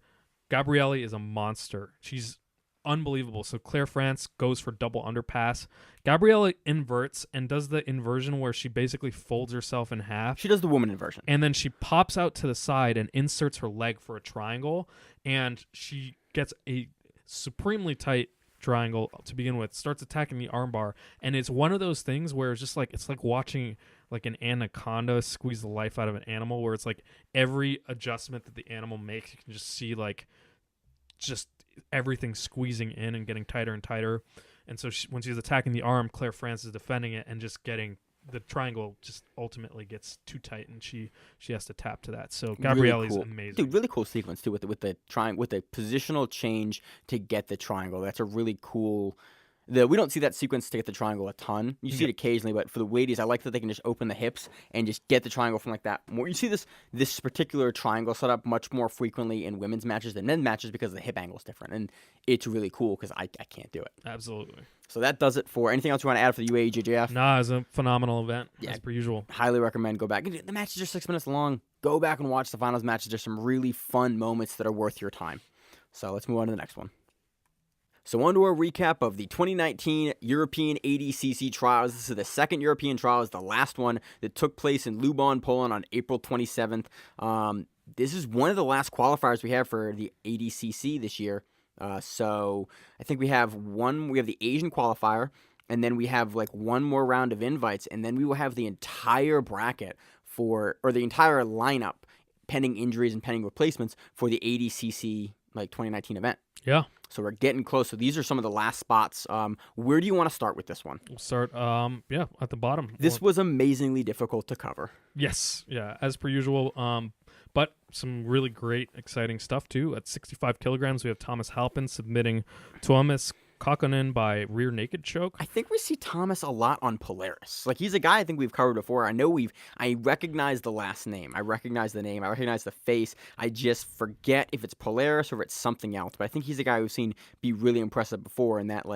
Gabrielle is a monster. She's unbelievable. So Claire France goes for double underpass. Gabriella inverts and does the inversion where she basically folds herself in half.
She does the woman inversion.
And then she pops out to the side and inserts her leg for a triangle. And she gets a supremely tight triangle to begin with, starts attacking the armbar. And it's one of those things where it's like watching like an anaconda squeeze the life out of an animal, where it's like every adjustment that the animal makes, you can just see like just everything squeezing in and getting tighter and tighter. And so when she's attacking the arm, Claire France is defending it and just getting the triangle just ultimately gets too tight, and she has to tap to that. So Gabrielle is amazing.
Dude, really cool sequence too with the positional change to get the triangle. That's a really cool. We don't see that sequence to get the triangle a ton. You see it occasionally, but for the ladies, I like that they can just open the hips and just get the triangle from like that. You see this particular triangle set up much more frequently in women's matches than men's matches because the hip angle is different, and it's really cool because I can't do it.
Absolutely.
So that does it for anything else you want to add for the UAEJJF?
Nah, it's a phenomenal event, as per usual.
Highly recommend go back. The matches are 6 minutes long. Go back and watch the finals matches. There's some really fun moments that are worth your time. So let's move on to the next one. So on to our recap of the 2019 European ADCC trials. This is the second European trial. It's the last one that took place in Lublin, Poland on April 27th. This is one of the last qualifiers we have for the ADCC this year. So I think we have the Asian qualifier, and then we have like one more round of invites, and then we will have the entire bracket or the entire lineup, pending injuries and pending replacements, for the ADCC like 2019 event.
Yeah.
So we're getting close. So these are some of the last spots. Where do you want to start with this one?
We'll start at the bottom.
This was amazingly difficult to cover.
Yes, yeah, as per usual. But some really great, exciting stuff too. At 65 kilograms, we have Thomas Halpin submitting Tuomas Kokkonen by rear naked choke.
I think we see Thomas a lot on Polaris. Like, he's a guy I think we've covered before. I recognize the last name. I recognize the name. I recognize the face. I just forget if it's Polaris or if it's something else. But I think he's a guy we've seen be really impressive before, and that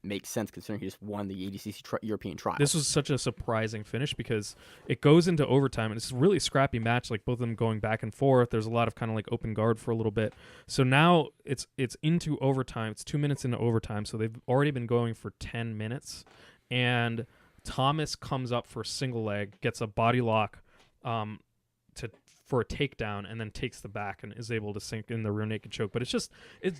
makes sense considering he just won the ADCC European trials.
This was such a surprising finish because it goes into overtime, and it's a really scrappy match, like both of them going back and forth. There's a lot of kind of like open guard for a little bit. So now it's into overtime. It's 2 minutes into overtime, so they've already been going for 10 minutes. And Thomas comes up for a single leg, gets a body lock for a takedown, and then takes the back and is able to sink in the rear naked choke. But it's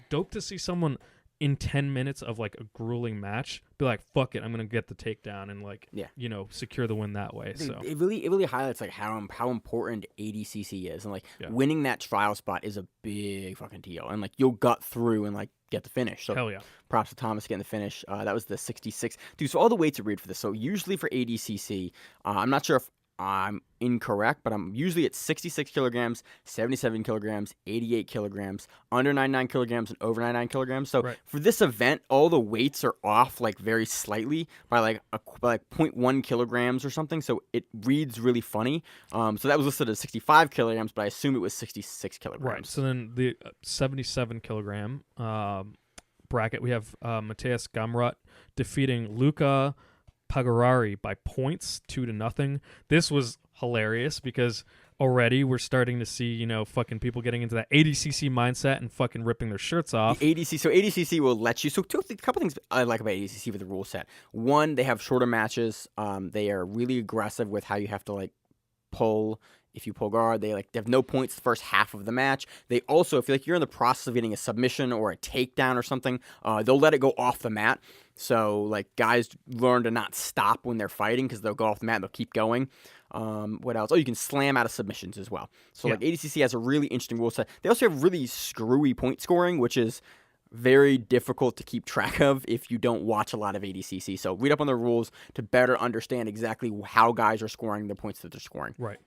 dope to see someone in 10 minutes of like a grueling match be like, fuck it, I'm gonna get the takedown and secure the win that way. So
it really highlights like how important ADCC is, and like winning that trial spot is a big fucking deal, and like you'll gut through and like get the finish. So
hell yeah,
props to Thomas getting the finish. That was the 66. Dude, so all the weights are weird for this. So usually for ADCC, I'm not sure if I'm incorrect, but I'm usually at 66 kilograms, 77 kilograms, 88 kilograms, under 99 kilograms, and over 99 kilograms. So for this event, all the weights are off like very slightly by like 0.1 kilograms or something. So it reads really funny. So that was listed as 65 kilograms, but I assume it was 66 kilograms.
Right. So then the 77 kilogram bracket, we have Mateus Gamrot defeating Luca Pagarari by points 2-0. This was hilarious because already we're starting to see, fucking people getting into that ADCC mindset and fucking ripping their shirts off.
ADCC will let you. So a couple things I like about ADCC with the rule set. One, they have shorter matches. They are really aggressive with how you have to like pull. If you pull guard, they have no points the first half of the match. They also, if you're in the process of getting a submission or a takedown or something, they'll let it go off the mat. So like guys learn to not stop when they're fighting because they'll go off the mat and they'll keep going. What else? Oh, you can slam out of submissions as well. So like ADCC has a really interesting rule set. They also have really screwy point scoring, which is very difficult to keep track of if you don't watch a lot of ADCC. So read up on the rules to better understand exactly how guys are scoring the points that they're scoring.
Right.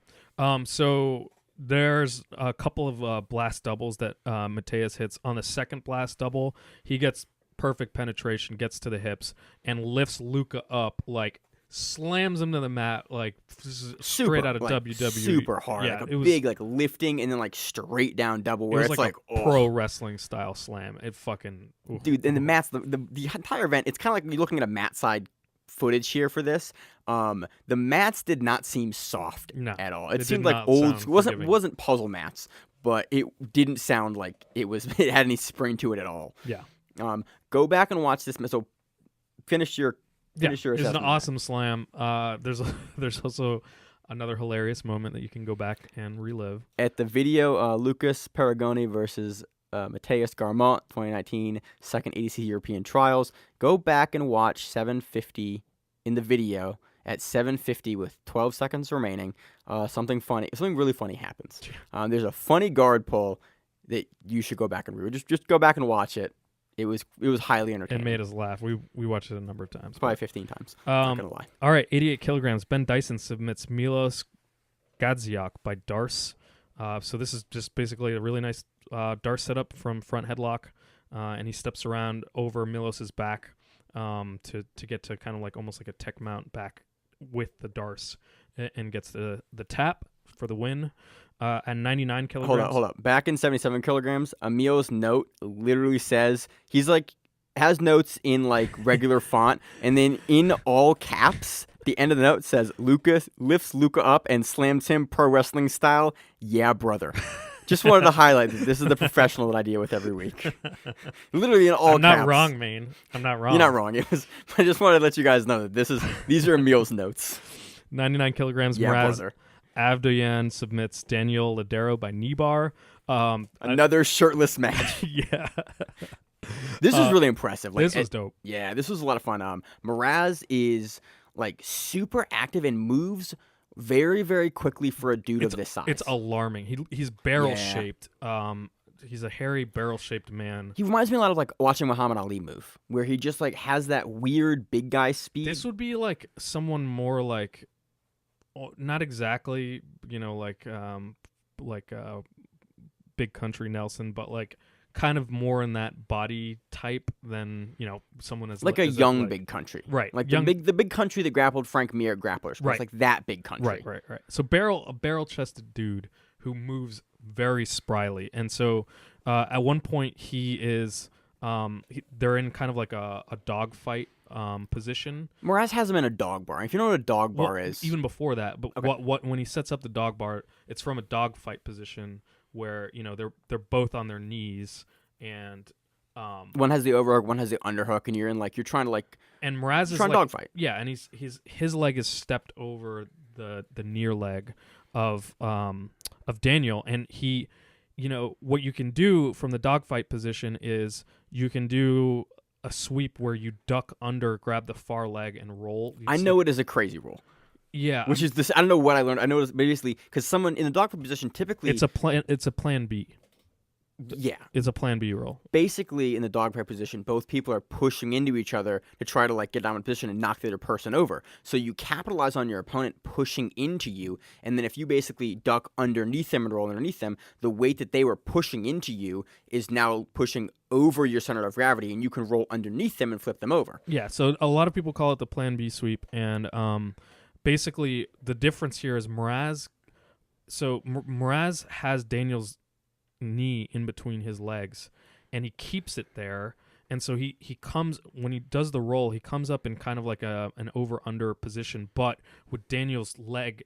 So there's a couple of blast doubles that Mateus hits. On the second blast double, he gets perfect penetration, gets to the hips, and lifts Luca up, like slams him to the mat, like straight out of WWE.
Super hard.
Yeah,
like a big like lifting and then like straight down double where
it was
it's
like a pro wrestling style slam. It fucking... Ooh.
Dude, and the mats, the entire event, it's kind of like you're looking at a mat side footage here for this. The mats did not seem soft at all. It seemed like old. It wasn't puzzle mats, but it didn't sound like it had any spring to it at all.
Yeah.
Go back and watch this. So finish your
it's an awesome slam. There's also another hilarious moment that you can go back and relive.
At the video, Lucas Paragoni versus Mateus Garmont, 2019, second ADC European Trials. Go back and watch 750 in the video at 750 with 12 seconds remaining. Something really funny happens. There's a funny guard pull that you should go back and read. Just go back and watch it. It was highly entertaining.
It made us laugh. We watched it a number of times.
Probably 15 times. Not gonna lie.
All right, 88 kilograms. Ben Dyson submits Milos Gadziak by Darce. So this is just basically a really nice Darce setup from front headlock, and he steps around over Milos's back to get to kind of like almost like a tech mount back with the Darce, and gets the tap for the win. At 99 kilograms.
Hold up. Back in 77 kilograms, Emil's note literally says, has notes in like regular font, and then in all caps, the end of the note says, Lucas lifts Luca up and slams him pro wrestling style. Yeah, brother. Just wanted to highlight that this is the professional that I deal with every week. Literally in all caps.
I'm not wrong, man. I'm not wrong.
You're not wrong. I just wanted to let you guys know that these are Emil's notes.
99 kilograms,
yeah,
Miraz
brother.
Avdoyan submits Daniel Ladero by Kneebar.
Another shirtless match.
Yeah.
This was really impressive.
This was dope.
Yeah, this was a lot of fun. Miraz is like super active and moves very, very quickly for a dude of this size.
It's alarming. He's barrel shaped. he's a hairy barrel-shaped man.
He reminds me a lot of like watching Muhammad Ali move, where he just like has that weird big guy speed.
This would be like someone more like, not exactly, like Big Country Nelson, but like kind of more in that body type than someone as
like a young Big Country,
right?
Like
young,
the big Country that grappled Frank Mir at Grapplers,
right?
Like that Big Country,
right. So a barrel-chested dude who moves very spryly, and so at one point he is they're in kind of like a dog fight position.
Mraz has him in a dog bar. If you know what a dog bar is,
even before that, but
okay.
what when he sets up the dog bar, it's from a dog fight position where they're both on their knees, and
one has the overhook, one has the underhook, and you're trying to like
and Mraz is
trying
like,
dog fight.
Yeah, and his leg is stepped over the near leg of Daniel, and he, what you can do from the dogfight position is you can do a sweep where you duck under, grab the far leg, and roll.
I know it is a crazy roll.
Yeah,
which is this. I don't know what I learned. I know it's basically because someone in the dogfight position typically
it's a plan B.
Yeah,
it's a plan B roll.
Basically, in the dogfight position, both people are pushing into each other to try to like get down in position and knock the other person over. So you capitalize on your opponent pushing into you, and then if you basically duck underneath them and roll underneath them, the weight that they were pushing into you is now pushing over your center of gravity, and you can roll underneath them and flip them over.
Yeah. So a lot of people call it the plan B sweep, and basically the difference here is Mraz. So Mraz has Daniel's knee in between his legs, and he keeps it there, and so he comes, when he does the roll, he comes up in kind of like an over under position, but with Daniel's leg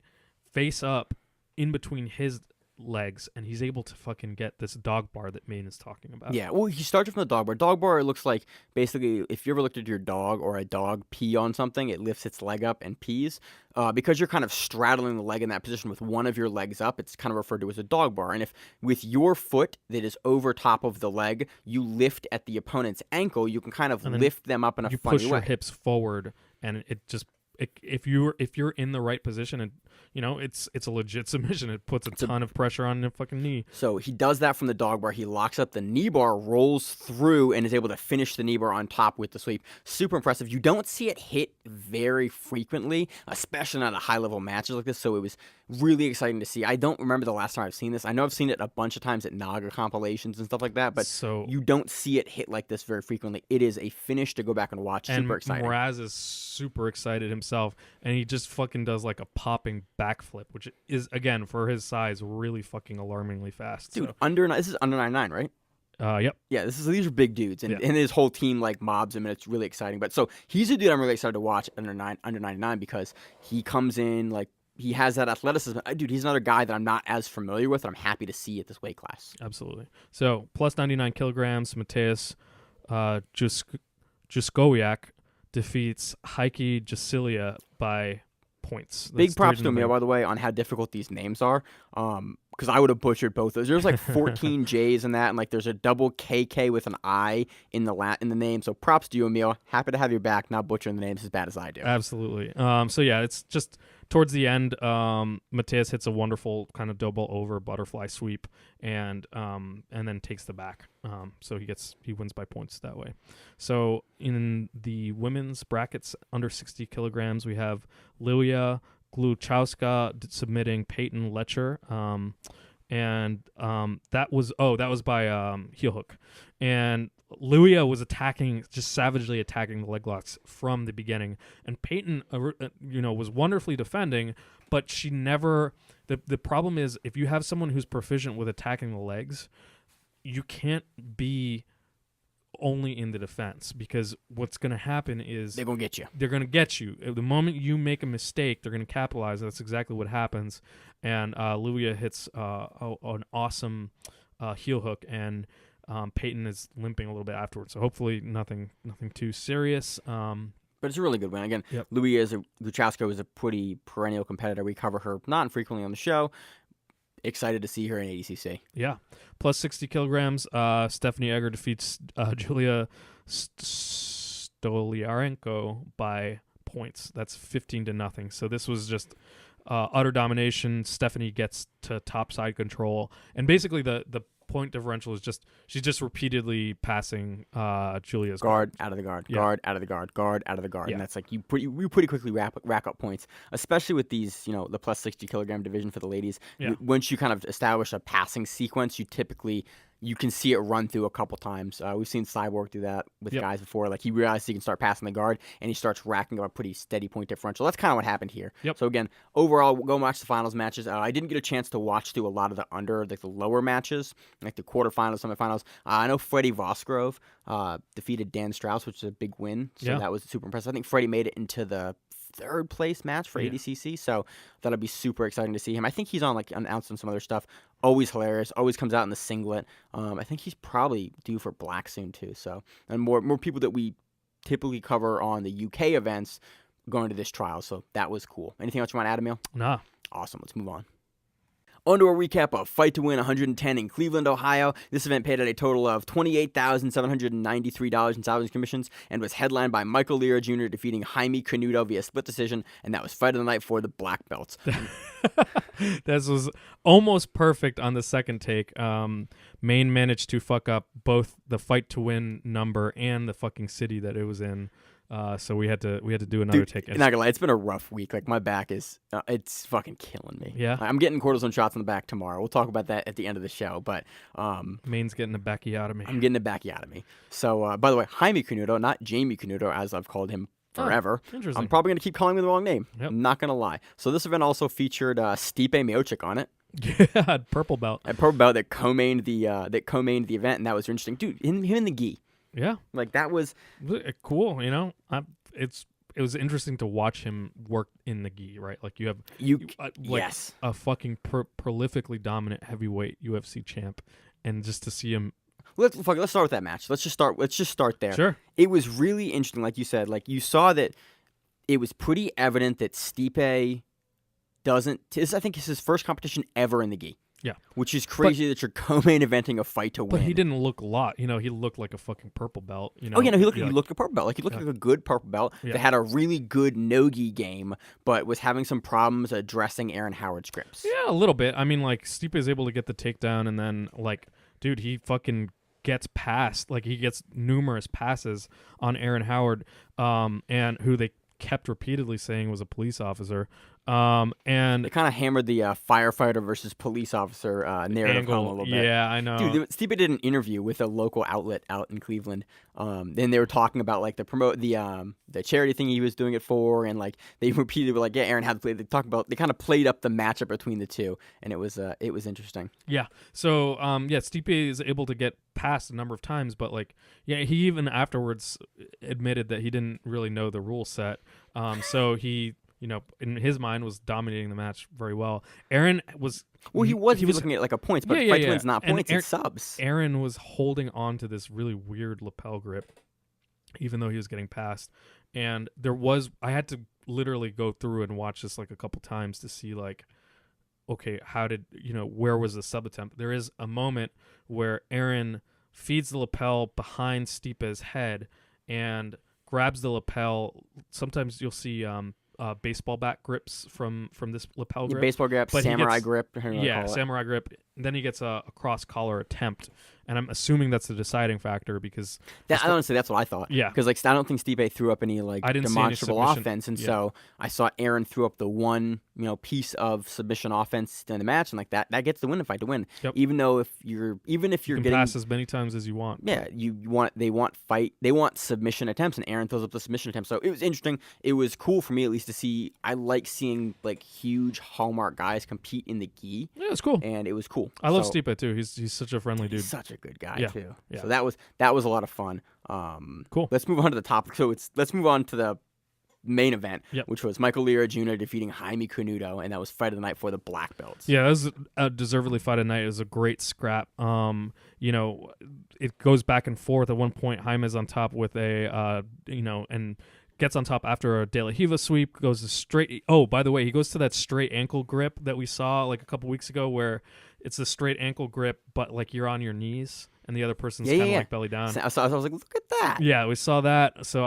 face up in between his legs, and he's able to fucking get this dog bar that Maine is talking about.
Yeah, well, he started from the dog bar. Dog bar, it looks like basically if you ever looked at your dog or a dog pee on something, it lifts its leg up and pees. Because you're kind of straddling the leg in that position with one of your legs up, it's kind of referred to as a dog bar. And if with your foot that is over top of the leg, you lift at the opponent's ankle, you can kind of lift them up in a funny way.
You push your hips forward, and it just if you're in the right position, and it's a legit submission. It puts a ton of pressure on the fucking knee.
So he does that from the dog bar. He locks up the knee bar, rolls through, and is able to finish the knee bar on top with the sweep. Super impressive. You don't see it hit very frequently, especially not at high-level matches like this, so it was really exciting to see. I don't remember the last time I've seen this. I know I've seen it a bunch of times at Naga compilations and stuff like that, but you don't see it hit like this very frequently. It is a finish to go back and watch. Super exciting.
And Mraz is super excited himself, and he just fucking does like a popping backflip, which is, again, for his size, really fucking alarmingly fast.
Dude,
so.
this is under 9'9", right?
Yep.
Yeah, these are big dudes, and his whole team like mobs him, and it's really exciting. But so he's a dude I'm really excited to watch under 99 because he comes in like he has that athleticism. Dude, he's another guy that I'm not as familiar with, and I'm happy to see at this weight class.
Absolutely. So plus 99 kilograms, Mateus Juskowiak defeats Heike Jasilia by points.
Big props to Emil, by the way, on how difficult these names are. Because I would have butchered both those. There's like 14 J's in that, and like there's a double KK with an I in the name. So props to you, Emil. Happy to have your back. Not butchering the names as bad as I do.
Absolutely. So yeah, it's just towards the end. Mateus hits a wonderful kind of double over butterfly sweep, and then takes the back. So he wins by points that way. So in the women's brackets under 60 kilograms, we have Lilia Gluchowska submitting Peyton Letcher, and that was by heel hook, and Lilia was just savagely attacking the leg locks from the beginning, and Peyton, was wonderfully defending, but she never. The problem is if you have someone who's proficient with attacking the legs, you can't be only in the defense, because what's going to happen is
they're going to get you.
They're going to get you. The moment you make a mistake, they're going to capitalize. That's exactly what happens. And Lilia hits an awesome heel hook, and Peyton is limping a little bit afterwards. So hopefully nothing too serious.
But it's a really good win. Again,
yep.
Gluchowska is a pretty perennial competitor. We cover her not infrequently on the show. Excited to see her in ADCC.
Yeah. Plus 60 kilograms, Stephanie Egger defeats Julia Stoliarenko by points. That's 15-0. So this was just utter domination. Stephanie gets to top side control. And basically the point differential is just she's just repeatedly passing Julia's
guard out of the guard,
Yeah.
guard out of the guard, guard out of the guard,
Yeah.
and that's like you pretty quickly rack up points, especially with these, the plus 60 kilogram division for the ladies.
Yeah.
Once you kind of establish a passing sequence, you can see it run through a couple times. We've seen Cyborg do that with
Yep.
guys before. Like he realizes he can start passing the guard, and he starts racking up a pretty steady point differential. That's kind of what happened here.
Yep.
So again, overall, we'll go watch the finals matches. I didn't get a chance to watch through a lot of the lower matches, like the quarterfinals, semifinals. I know Freddie Vosgrove defeated Dan Strauss, which is a big win. So
Yeah.
that was super impressive. I think Freddie made it into the third place match for
Yeah.
ADCC, so that'll be super exciting to see him. I think he's on announced on some other stuff. Always hilarious. Always comes out in the singlet. I think he's probably due for black soon too. So, and more people that we typically cover on the UK events going to this trial. So that was cool. Anything else you want to add, Emil?
Nah.
Awesome. Let's move on. On to a recap of Fight to Win 110 in Cleveland, Ohio. This event paid out a total of $28,793 in salaries and commissions and was headlined by Michael Leery Jr. defeating Jaime Canuto via split decision, and that was Fight of the Night for the black belts.
This was almost perfect on the second take. Maine managed to fuck up both the Fight to Win number and the fucking city that it was in. So we had to do another take.
Not gonna lie, it's been a rough week. Like my back is, it's fucking killing me.
Yeah?
I'm getting cortisone shots in the back tomorrow. We'll talk about that at the end of the show. But
Maine's getting the backy out of me.
I'm getting it back out of me. So by the way, Jaime Canuto, not Jamie Canuto, as I've called him forever.
Interesting.
I'm probably gonna keep calling him the wrong name.
Yep.
I'm not gonna lie. So this event also featured Stipe Miocic on it.
Yeah, purple belt.
A purple belt that co-mained the event, and that was interesting, dude. Him in the gi,
Yeah.
like that was.
Cool, it was interesting to watch him work in the gi, right? Like you have
Yes.
a fucking prolifically dominant heavyweight UFC champ, and just to see him.
Let's start with that match. Let's just start there.
Sure.
It was really interesting, like you said. Like you saw that it was pretty evident that Stipe doesn't. I think it's his first competition ever in the gi.
Yeah.
Which is crazy that you're co-main eventing a fight to win.
But he didn't look a lot. He looked like a fucking purple belt.
Oh yeah, no, he looked like a purple belt. Like he looked
Yeah.
like a good purple belt
Yeah.
that had a really good no-gi game, but was having some problems addressing Aaron Howard's grips.
Yeah, a little bit. I mean, like Stipe is able to get the takedown, and then dude, he fucking gets past. Like he gets numerous passes on Aaron Howard, and who they kept repeatedly saying was a police officer. And
They kind of hammered the firefighter versus police officer narrative home a little bit.
Yeah, I know.
Dude, Stipe did an interview with a local outlet out in Cleveland. Then they were talking about like the charity thing he was doing it for, and like they repeatedly were like, yeah, Aaron had to play. They kind of played up the matchup between the two, and it was interesting.
Yeah. So, Stipe is able to get past a number of times, but he even afterwards admitted that he didn't really know the rule set. So he, in his mind, was dominating the match very well. Aaron was.
Well, he was looking at like a points, but fight to win's not
And
points, it's subs.
Aaron was holding on to this really weird lapel grip, even though he was getting past. And I had to literally go through and watch this like a couple times to see okay, where was the sub attempt? There is a moment where Aaron feeds the lapel behind Stipe's head and grabs the lapel. Sometimes you'll see baseball bat grips from this lapel grip.
Baseball grip,
But he
samurai
gets-
grip. whatever you wanna call it.
Samurai grip. Then he gets a cross collar attempt, and I'm assuming that's the deciding factor because
Honestly, that's what I thought.
Yeah.
Because I don't think Stipe threw up any
I didn't see any
demonstrable
submission.
offense, and
Yeah.
so I saw Aaron threw up the one piece of submission offense in the match, and that gets the win if I to win.
Yep.
Even if you're
you can
getting
pass as many times as you want.
yeah, they want submission attempts, and Aaron throws up the submission attempts. So it was interesting. It was cool for me at least to see. I like seeing huge hallmark guys compete in the gi,
Yeah, it's cool.
and it was cool.
I love
So-
Stipe too. He's such a friendly dude.
He's such a good guy
Yeah,
too.
yeah.
So that was a lot of fun.
Cool.
Let's move on to the topic. So let's move on to the main event,
Yep.
which was Michael Leery Jr. defeating Jaime Canuto, and that was fight of the night for the black belts.
Yeah, that was a deservedly fight of night. It was a great scrap. It goes back and forth. At one point, Jaime's on top with and gets on top after a De La Riva sweep, goes to straight. Oh, by the way, he goes to that straight ankle grip that we saw a couple weeks ago where it's a straight ankle grip, but you're on your knees and the other person's kind of belly down.
So I was like, look at that.
Yeah, we saw that. So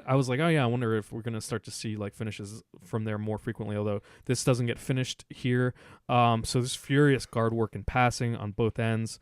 I was like, oh yeah, I wonder if we're gonna start to see like finishes from there more frequently. Although this doesn't get finished here, so there's furious guard work and passing on both ends.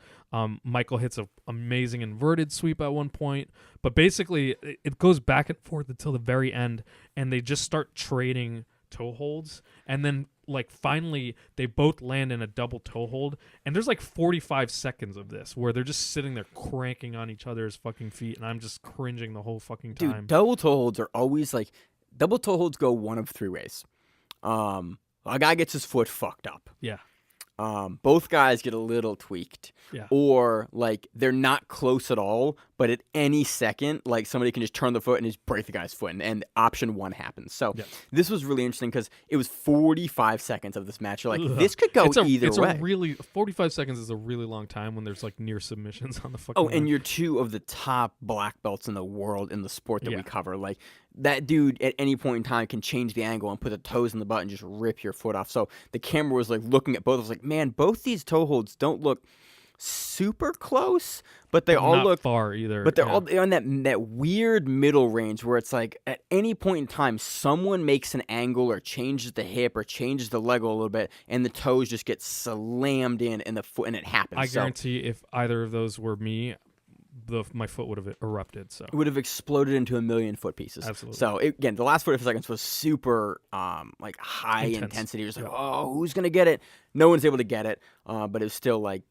Michael hits a amazing inverted sweep at one point, but basically it goes back and forth until the very end, and they just start trading toe holds, and then like finally they both land in a double toe hold, and there's like 45 seconds of this where they're just sitting there cranking on each other's fucking feet, and I'm just cringing the whole fucking time.
Dude, double toe holds are always like, double toe holds go one of three ways. A guy gets his foot fucked up.
Yeah.
Both guys get a little tweaked, or like they're not close at all, but at any second, like somebody can just turn the foot and just break the guy's foot, and option one happens. So this was really interesting because it was 45 seconds of this match. You're like, this could go either way.
45 seconds is a really long time when there's like near submissions on the fucking.
Oh, and you're two of the top black belts in the world in the sport that we cover. Like, that dude at any point in time can change the angle and put the toes in the butt and just rip your foot off. So the camera was like looking at both. I was like, man, both these toe holds don't look super close, but they all look
far either.
But they're all in that weird middle range where it's like at any point in time, someone makes an angle or changes the hip or changes the leg a little bit, and the toes just get slammed in the foot, and it happens.
I guarantee if either of those were me, my foot would have erupted. So
it would have exploded into a million foot pieces.
Absolutely.
So again, the last 45 seconds was super like high intensity. It was like, oh, who's gonna get it? No one's able to get it, but it was still like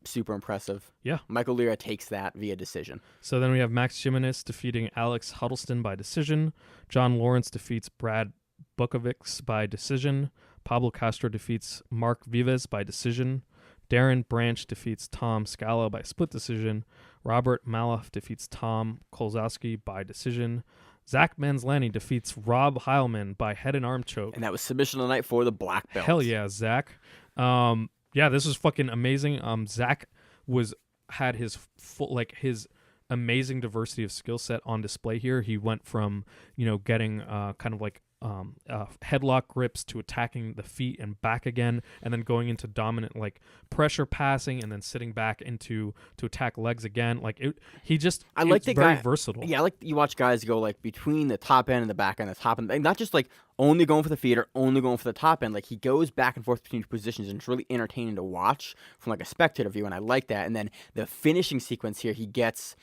super impressive.
Yeah.
Michael Leery takes that via decision.
So then we have Max Jimenez defeating Alex Huddleston by decision. John Lawrence defeats Brad Bukovics by decision. Pablo Castro defeats Mark Vives by decision. Darren Branch defeats Tom Scala by split decision. Robert Maloff defeats Tom Kolzowski by decision. Zach Manzlani defeats Rob Heilman by head and arm choke.
And that was submission of the night for the black belt.
Hell yeah, Zach. Yeah, this was fucking amazing. Zach had his full, like his amazing diversity of skill set on display here. He went from, getting kind of like headlock grips to attacking the feet and back again, and then going into dominant like pressure passing, and then sitting back to attack legs again. Like I like the very versatile.
Yeah, I like you watch guys go like between the top end and the back end, the top end, not just like only going for the feet or only going for the top end. Like he goes back and forth between positions, and it's really entertaining to watch from like a spectator view, and I like that. And then the finishing sequence here, he gets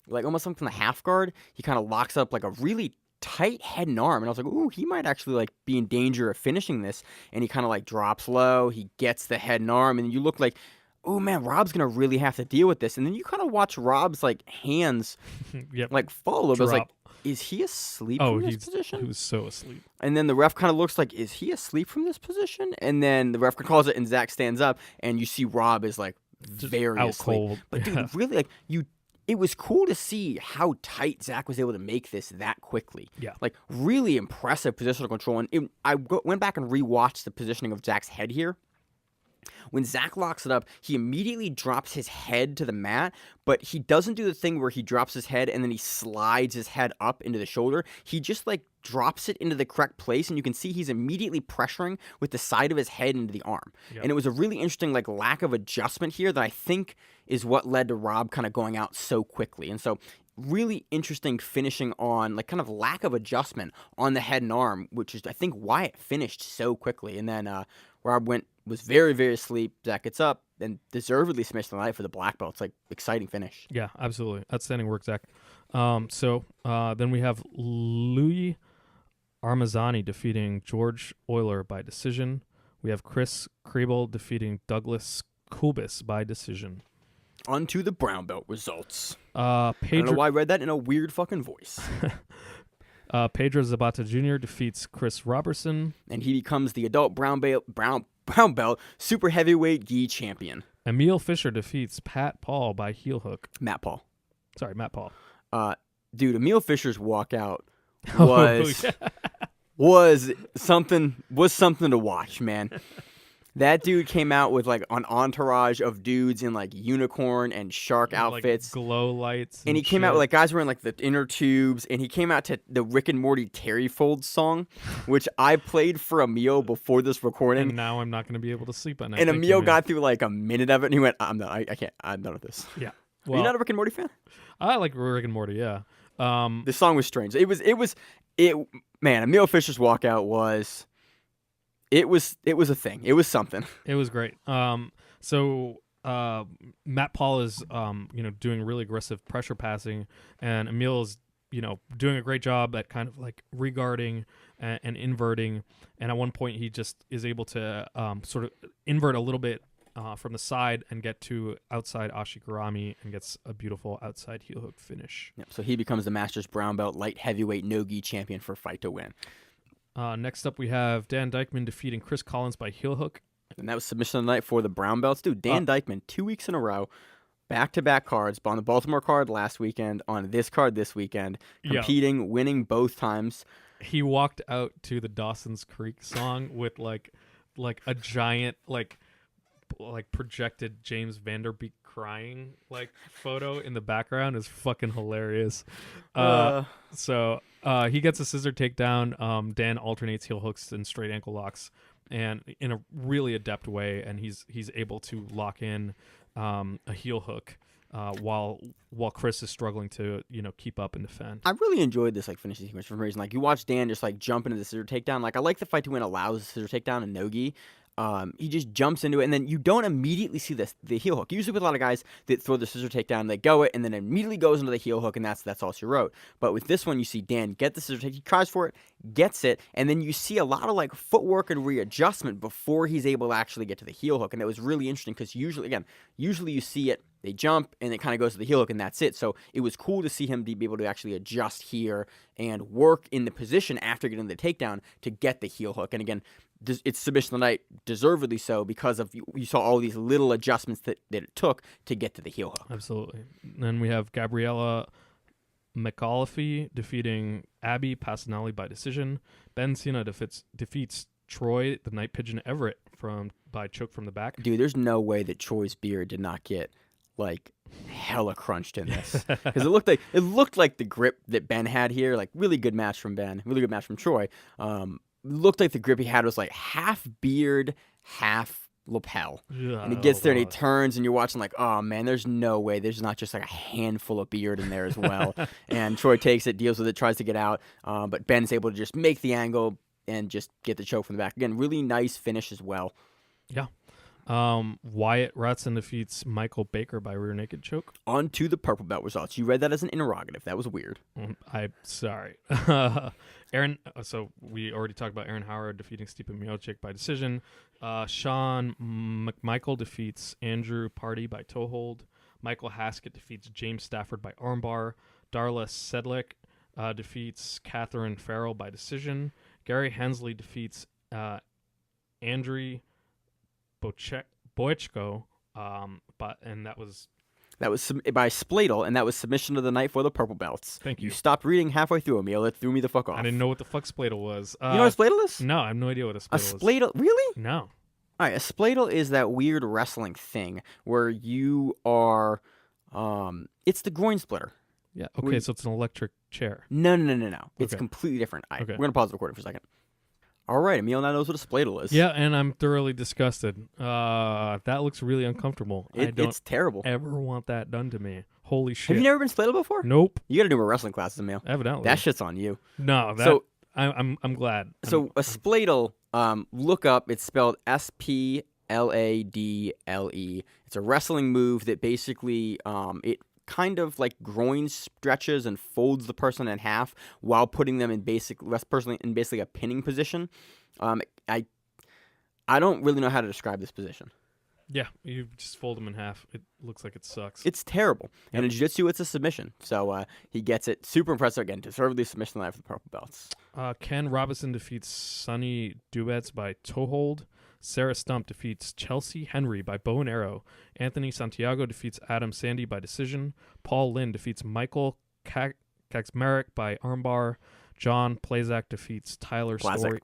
like almost something from the half guard. He kind of locks up like a really tight head and arm, and I was like, ooh, he might actually like be in danger of finishing this. And he kind of like drops low, he gets the head and arm, and you look like, oh man, Rob's gonna really have to deal with this. And then you kind of watch Rob's like hands like fall a little bit. I was like, is he asleep from this position?
He was so asleep.
And then the ref kind of looks like, is he asleep from this position? And then the ref calls it, and Zach stands up, and you see Rob is like very asleep.
Cold.
But dude, really, like it was cool to see how tight Zach was able to make this that quickly.
Yeah.
Like, really impressive positional control. And I went back and rewatched the positioning of Zach's head here. When Zach locks it up, he immediately drops his head to the mat, but he doesn't do the thing where he drops his head and then he slides his head up into the shoulder. He just, like, drops it into the correct place, and you can see he's immediately pressuring with the side of his head into the arm. Yep. And it was a really interesting, like, lack of adjustment here that I think is what led to Rob kind of going out so quickly. And so really interesting finishing on, like, kind of lack of adjustment on the head and arm, which is, I think, why it finished so quickly. And then Rob was very, very asleep. Zach gets up and deservedly smashed the night for the black belt. It's like exciting finish.
Yeah, absolutely. Outstanding work, Zach. So then we have Louis Armazani defeating George Euler by decision. We have Chris Kriebel defeating Douglas Kubis by decision.
On to the brown belt results.
I don't
know why I read that in a weird fucking voice.
Pedro Zabata Jr. defeats Chris Robertson.
And he becomes the adult brown belt super heavyweight gi champion.
Emil Fisher defeats Pat Paul by heel hook.
Matt Paul.
Dude,
Emil Fisher's walkout was something to watch, man. That dude came out with like an entourage of dudes in like unicorn and shark outfits,
like glow lights,
and he came out with like guys wearing like the inner tubes, and he came out to the Rick and Morty Terry Folds song, which I played for Emil before this recording.
And now I'm not going to be able to sleep at night.
And Emil got through like a minute of it, and he went, "I'm done. I can't. I'm done with this."
Yeah.
Well, are you not a Rick and Morty fan?
I like Rick and Morty. Yeah.
The song was strange. Man, Emil Fisher's walkout was a thing. It was something.
It was great. So Matt Paul is doing really aggressive pressure passing, and Emil is doing a great job at kind of like regarding and inverting. And at one point, he just is able to sort of invert a little bit from the side and get to outside Ashigarami and gets a beautiful outside heel hook finish.
Yep, so he becomes the Masters brown belt light heavyweight no-gi champion for Fight to Win.
Next up, we have Dan Dykeman defeating Chris Collins by heel hook.
And that was submission of the night for the brown belts. Dude, Dan Dykeman, 2 weeks in a row, back-to-back cards, on the Baltimore card last weekend, on this card this weekend, competing, winning both times.
He walked out to the Dawson's Creek song with like a giant like projected James Vanderbeek crying like photo in the background. Is fucking hilarious. So he gets a scissor takedown. Dan alternates heel hooks and straight ankle locks, and in a really adept way, and he's able to lock in a heel hook while Chris is struggling to keep up and defend.
I really enjoyed this finishing sequence for some reason. You watch Dan just jump into the scissor takedown. I like the Fight to Win allows the scissor takedown in nogi. He just jumps into it, and then you don't immediately see the heel hook. Usually with a lot of guys that throw the scissor takedown, they go it, and then immediately goes into the heel hook, and that's all she wrote. But with this one, you see Dan get the scissor take, he tries for it, gets it, and then you see a lot of footwork and readjustment before he's able to actually get to the heel hook. And it was really interesting because usually you see it, they jump, and it kind of goes to the heel hook, and that's it. So it was cool to see him be able to actually adjust here and work in the position after getting the takedown to get the heel hook. And again, it's submission of the night, deservedly so, because of you saw all these little adjustments that it took to get to the heel hook.
Absolutely. Then we have Gabriella McAuliffe defeating Abby Passanelli by decision. Ben Cena defeats Troy the Night Pigeon Everett by choke from the back.
Dude, there's no way that Troy's beard did not get hella crunched in this, because it looked like the grip that Ben had here. Really good match from Ben, really good match from Troy. Looked like the grip he had was half beard, half lapel. And he gets there and he turns, and you're watching oh man, there's no way there's not just a handful of beard in there as well. And Troy takes it, deals with it, tries to get out, but Ben's able to just make the angle and just get the choke from the back. Again, really nice finish as well.
Yeah. Wyatt Rutson defeats Michael Baker by rear naked choke.
On to the purple belt results. You read that as an interrogative. That was weird.
I'm sorry. Aaron. So we already talked about Aaron Howard defeating Stipe Miocic by decision. Sean McMichael defeats Andrew Party by toe hold. Michael Haskett defeats James Stafford by armbar. Darla Sedlick defeats Catherine Farrell by decision. Gary Hensley defeats Andriy Boichko, and that was by Spladle, and that was submission of the night for the purple belts. Thank you.
You stopped reading halfway through, Emil. It threw me the fuck off.
I didn't know what the fuck Spladle was.
You know what a Spladle is?
No, I have no idea what a Spladle is.
A Spladle? Really?
No.
All right, a Spladle is that weird wrestling thing where you are, it's the groin splitter.
Yeah. Okay, so it's an electric chair.
No. It's
Okay.
completely different.
Okay.
We're going to pause the recording for a second. All right, Emil now knows what a Spladle is.
Yeah, and I'm thoroughly disgusted. That looks really uncomfortable.
It's terrible.
Ever want that done to me. Holy shit.
Have you never been Spladle before?
Nope.
You got to do more wrestling classes, Emil.
Evidently.
That shit's on you.
No,
So
I'm glad.
So a Spladle, look up, it's spelled Spladle. It's a wrestling move that basically it kind of groin stretches and folds the person in half while putting them in basically a pinning position. I don't really know how to describe this position.
Yeah, you just fold them in half. It looks like it sucks.
It's terrible. And in Jiu-Jitsu, it's a submission. So he gets it. Super impressive. Again, deservedly submission line for the purple belts.
Ken Robinson defeats Sonny Dubetz by toe hold. Sarah Stump defeats Chelsea Henry by bow and arrow. Anthony Santiago defeats Adam Sandy by decision. Paul Lynn defeats Michael Kaczmarek by armbar. John Plazak defeats Tyler Story.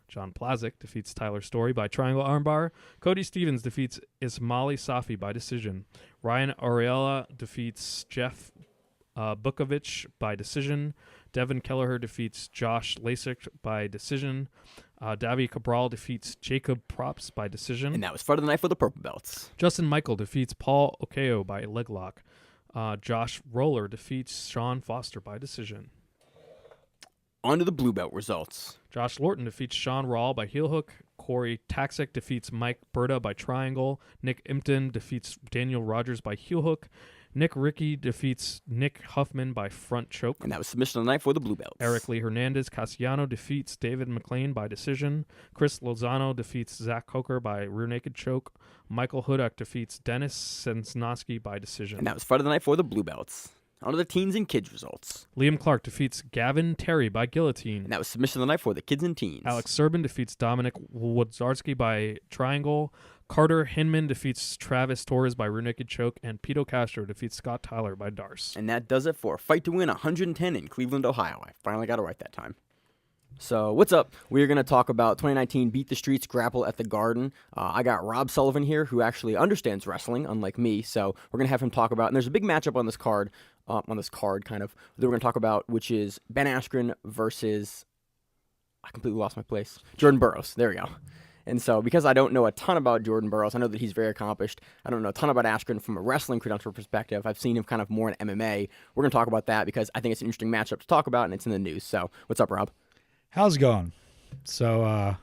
John Plazik defeats Tyler Story by triangle armbar. Cody Stevens defeats Ismaili Safi by decision. Ryan Ariella defeats Jeff Bukovic by decision. Devin Kelleher defeats Josh Lasik by decision. Davi Cabral defeats Jacob Props by decision.
And that was Fight of the Night for the purple belts.
Justin Michael defeats Paul Okeo by leg lock. Josh Roller defeats Sean Foster by decision.
On to the blue belt results.
Josh Lorton defeats Sean Rawl by heel hook. Corey Taxic defeats Mike Berta by triangle. Nick Impton defeats Daniel Rogers by heel hook. Nick Ricky defeats Nick Huffman by front choke.
And that was submission of the night for the blue belts.
Eric Lee Hernandez Cassiano defeats David McLean by decision. Chris Lozano defeats Zach Coker by rear naked choke. Michael Hudak defeats Dennis Sensnosky by decision.
And that was fight of the night for the blue belts. On to the teens and kids results.
Liam Clark defeats Gavin Terry by guillotine.
And that was submission of the night for the kids and teens.
Alex Serban defeats Dominic Wodzarski by triangle. Carter Hinman defeats Travis Torres by rear naked choke, and Pito Castro defeats Scott Tyler by Darce.
And that does it for Fight to Win 110 in Cleveland, Ohio. I finally got it right that time. So what's up? We're going to talk about 2019 Beat the Streets Grapple at the Garden. I got Rob Sullivan here, who actually understands wrestling, unlike me. So we're going to have him talk about, and there's a big matchup on this card, that we're going to talk about, which is Ben Askren versus, I completely lost my place, Jordan Burroughs. There we go. And so, because I don't know a ton about Jordan Burroughs, I know that he's very accomplished. I don't know a ton about Askren from a wrestling credential perspective. I've seen him kind of more in MMA. We're going to talk about that because I think it's an interesting matchup to talk about, and it's in the news. So, what's up, Rob?
How's it going? So,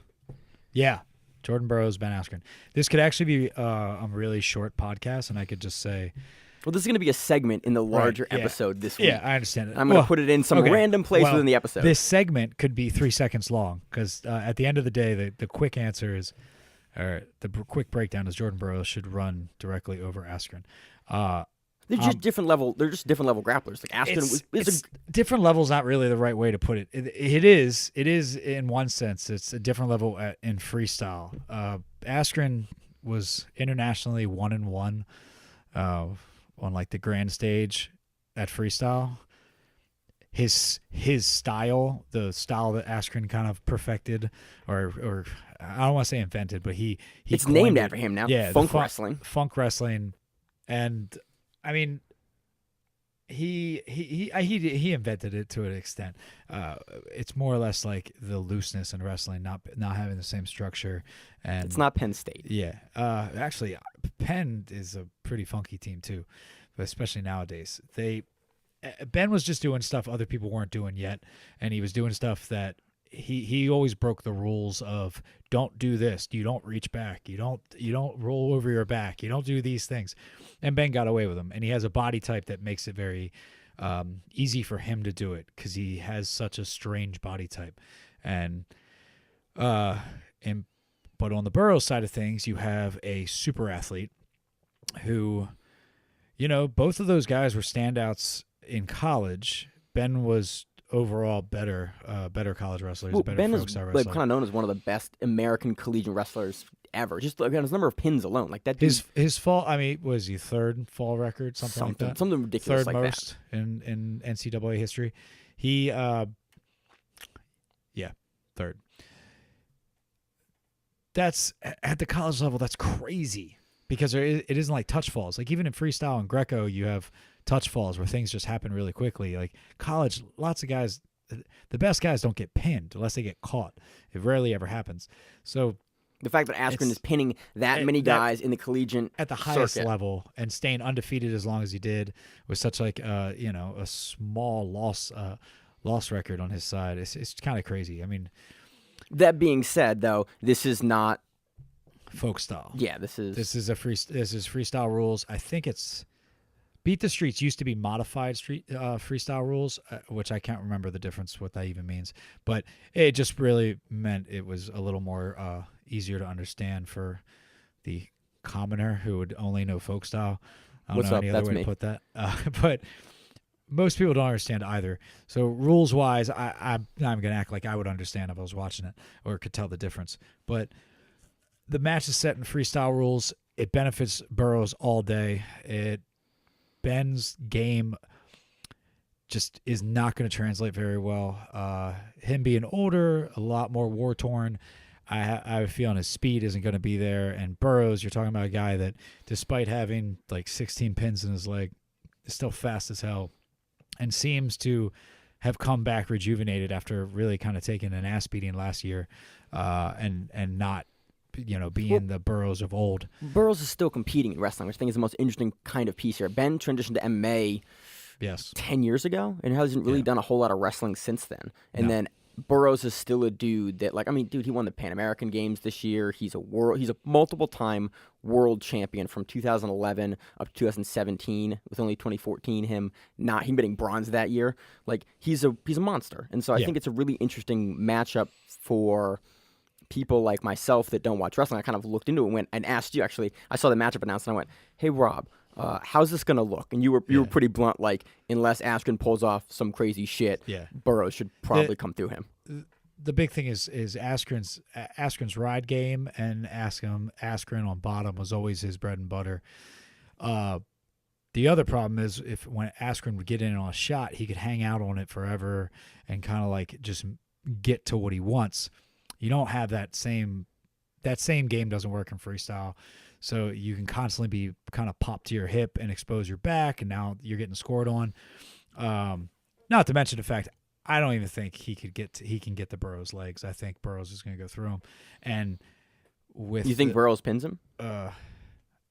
yeah, Jordan Burroughs, Ben Askren. This could actually be a really short podcast, and I could just say...
Well, this is going to be a segment in the larger episode this week.
Yeah, I understand it.
I'm going to put it in some random place within the episode.
This segment could be 3 seconds long because at the end of the day, the quick answer is, or the quick breakdown is Jordan Burroughs should run directly over Askren.
They're just different level. They're just different level grapplers. Like Askren
different level's not really the right way to put it. It is in one sense. It's a different level in freestyle. Askren was internationally 1-1. On like the grand stage at freestyle. His style, the style that Askren kind of perfected, or I don't want to say invented, but he
it's named after him now.
Yeah,
funk wrestling.
Funk wrestling, and I mean, he invented it to an extent. It's more or less like the looseness in wrestling, not having the same structure. And
it's not Penn State.
Yeah, actually, Penn is a pretty funky team too, but especially nowadays. Ben was just doing stuff other people weren't doing yet, and he was doing stuff that he always broke the rules of don't do this, you don't reach back, you don't roll over your back, you don't do these things, and Ben got away with them. And he has a body type that makes it very easy for him to do it because he has such a strange body type, but on the Burroughs side of things, you have a super athlete who, both of those guys were standouts in college. Ben was overall better college wrestler. He's a better
Ben
folk
is
style wrestler.
kind of known as one of the best American collegiate wrestlers ever. Just look at his number of pins alone. Like that.
His fall. I mean, was he third fall record? Something like that.
Something ridiculous
third
like
most
that.
in NCAA history. He, third. That's at the college level. That's crazy because it isn't like touch falls. Like even in freestyle and Greco, you have touch falls where things just happen really quickly. Like college, lots of guys, the best guys don't get pinned unless they get caught. It rarely ever happens. So
the fact that Askren is pinning that many guys in the collegiate
at the highest
circuit
level and staying undefeated as long as he did with such like a small loss record on his side. It's kind of crazy. I mean.
That being said, though, this is not
folk style.
Yeah, this is
freestyle rules. I think it's Beat the Streets used to be modified freestyle rules, which I can't remember the difference what that even means. But it just really meant it was a little more easier to understand for the commoner who would only know folk style. I don't know any other way to put that. But most people don't understand either. So rules-wise, I'm going to act like I would understand if I was watching it or could tell the difference. But the match is set in freestyle rules. It benefits Burroughs all day. Ben's game just is not going to translate very well. Him being older, a lot more war-torn, I have a feeling his speed isn't going to be there. And Burroughs, you're talking about a guy that, despite having like 16 pins in his leg, is still fast as hell. And seems to have come back rejuvenated after really kind of taking an ass beating last year and not being the Burrows of old.
Burroughs is still competing in wrestling, which I think is the most interesting kind of piece here. Ben transitioned to MMA
Yes.
10 years ago and hasn't really done a whole lot of wrestling since then. And then Burroughs is still a dude that, he won the Pan American Games this year. He's a multiple-time world champion from 2011 up to 2017, with only 2014 him getting bronze that year. He's a monster. And so I think it's a really interesting matchup for people like myself that don't watch wrestling. I kind of looked into it and asked you, actually. I saw the matchup announced and I went, "Hey, Rob, how's this going to look?" And you were pretty blunt, unless Askren pulls off some crazy shit, Burroughs should probably come through him.
The big thing is Askren's ride game, and Askren on bottom was always his bread and butter. The other problem is when Askren would get in on a shot, he could hang out on it forever and kind of just get to what he wants. You don't have that same game doesn't work in freestyle. So you can constantly be kind of popped to your hip and expose your back, and now you're getting scored on. Not to mention the fact I don't even think he can get the Burroughs legs. I think Burroughs is going to go through him. And
you think Burroughs pins him?
I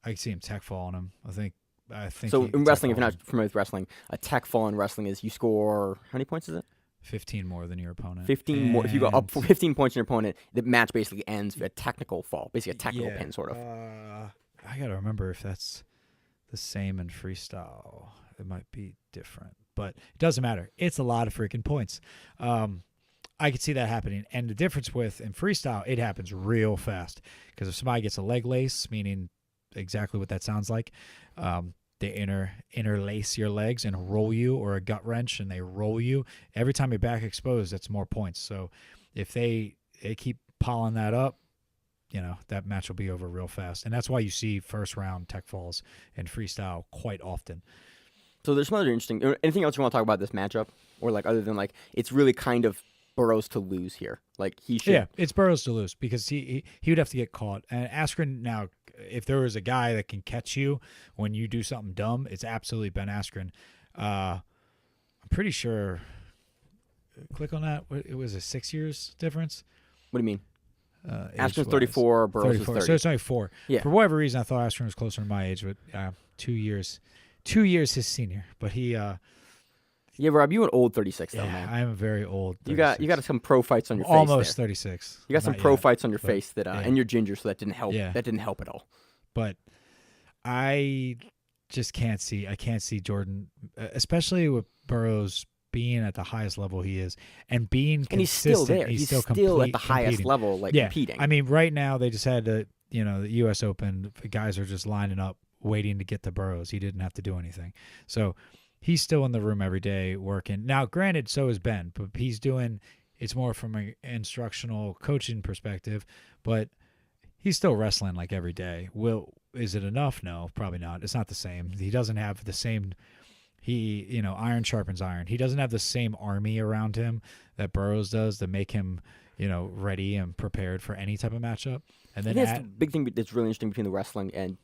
can see him tech fall on him. I think.
So in wrestling, if you're not familiar with wrestling, a tech fall in wrestling is you score how many points is it?
15 more than your opponent.
15 more. If you go up for 15 points in your opponent, the match basically ends with a technical fall, basically a technical pin, sort of.
I got to remember if that's the same in freestyle. It might be different, but it doesn't matter. It's a lot of freaking points. I could see that happening. And the difference in freestyle, it happens real fast. Because if somebody gets a leg lace, meaning exactly what that sounds like, they interlace your legs and roll you, or a gut wrench and they roll you. Every time your back exposed, that's more points. So if they keep piling that up, that match will be over real fast. And that's why you see first round tech falls in freestyle quite often.
So there's some other interesting. Anything else you want to talk about this matchup, or other than it's really kind of Burroughs to lose here? He should.
Yeah, it's Burroughs to lose because he would have to get caught. And Askren, now, if there was a guy that can catch you when you do something dumb, it's absolutely Ben Askren. I'm pretty sure. Click on that. It was a 6 years difference.
What do you mean? Askren's 34, Burroughs is 30.
So it's only 4.
Yeah.
For whatever reason, I thought Askren was closer to my age, but 2 years. 2 years his senior, but he.
Yeah, Rob, you an old 36 though, man.
I am a very old.
36. You got some pro fights on your face.
Almost 36.
You got some pro fights on your face that,
yeah.
and you're ginger, so that didn't help. Yeah. That didn't help at all.
But I just can't see. I can't see Jordan, especially with Burroughs being at the highest level he is, and being consistent.
And he's still there. He's still at the highest level, competing.
I mean, right now they just had the U.S. Open. The guys are just lining up, waiting to get to Burroughs. He didn't have to do anything. So he's still in the room every day working. Now, granted, so is Ben, but he's doing it's more from an instructional coaching perspective, but he's still wrestling every day. Is it enough? No, probably not. It's not the same. He doesn't have the same iron sharpens iron. He doesn't have the same army around him that Burroughs does to make him, ready and prepared for any type of matchup. And then
that's the big thing that's really interesting between the wrestling and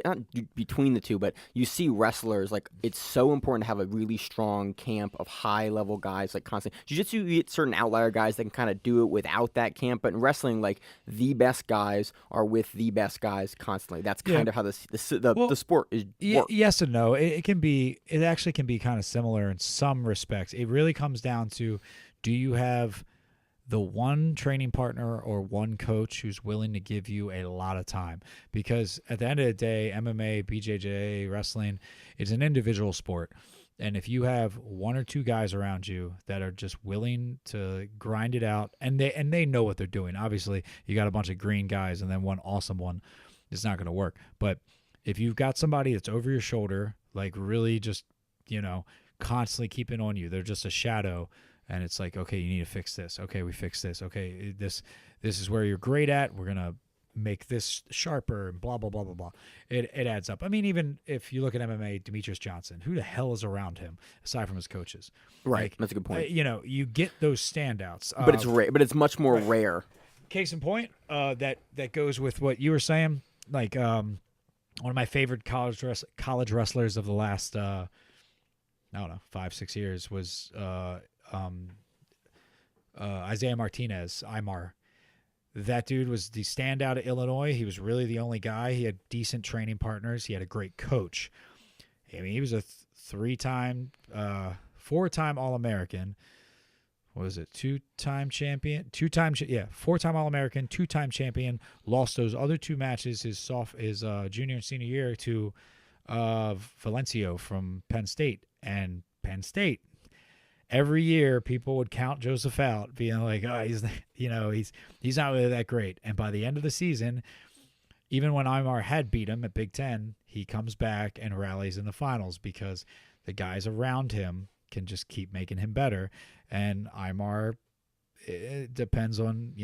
not between the two, but you see wrestlers, it's so important to have a really strong camp of high-level guys, constantly. Jiu-Jitsu, you get certain outlier guys that can kind of do it without that camp, but in wrestling, the best guys are with the best guys constantly. That's kind of how the sport is works.
Yes and no. It actually can be kind of similar in some respects. It really comes down to, do you have the one training partner or one coach who's willing to give you a lot of time? Because at the end of the day, MMA, BJJ, wrestling, it's an individual sport. And if you have one or two guys around you that are just willing to grind it out, and they know what they're doing. Obviously, you got a bunch of green guys and then one awesome one, it's not going to work. But if you've got somebody that's over your shoulder, really just, constantly keeping on you, they're just a shadow. And it's okay, you need to fix this. Okay, we fix this. Okay, this is where you're great at. We're going to make this sharper and blah, blah, blah, blah, blah. It adds up. I mean, even if you look at MMA, Demetrius Johnson, who the hell is around him aside from his coaches?
Right, that's a good point.
You get those standouts.
But it's rare. But it's much more rare.
Case in point, that goes with what you were saying. One of my favorite college wrestlers of the last, 5-6 years was Isaiah Martinez, Imar. That dude was the standout at Illinois. He was really the only guy. He had decent training partners. He had a great coach. I mean, he was a four-time All-American. What was it? Two-time champion. Four-time All-American. Two-time champion. Lost those other 2 matches his junior and senior year to Valencio from Penn State. And Penn State, every year people would count Joseph out, being like, oh, he's not really that great. And by the end of the season, even when Imar had beat him at Big Ten, he comes back and rallies in the finals because the guys around him can just keep making him better. And Imar, it depends on,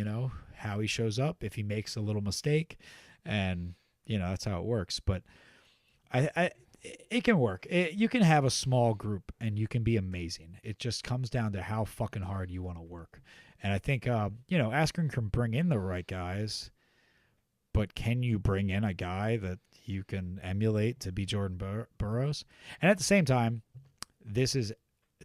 how he shows up, if he makes a little mistake. And, that's how it works. But it can work. You can have a small group and you can be amazing. It just comes down to how fucking hard you want to work. And I think, Askren can bring in the right guys, but can you bring in a guy that you can emulate to be Jordan Burroughs? And at the same time, this is,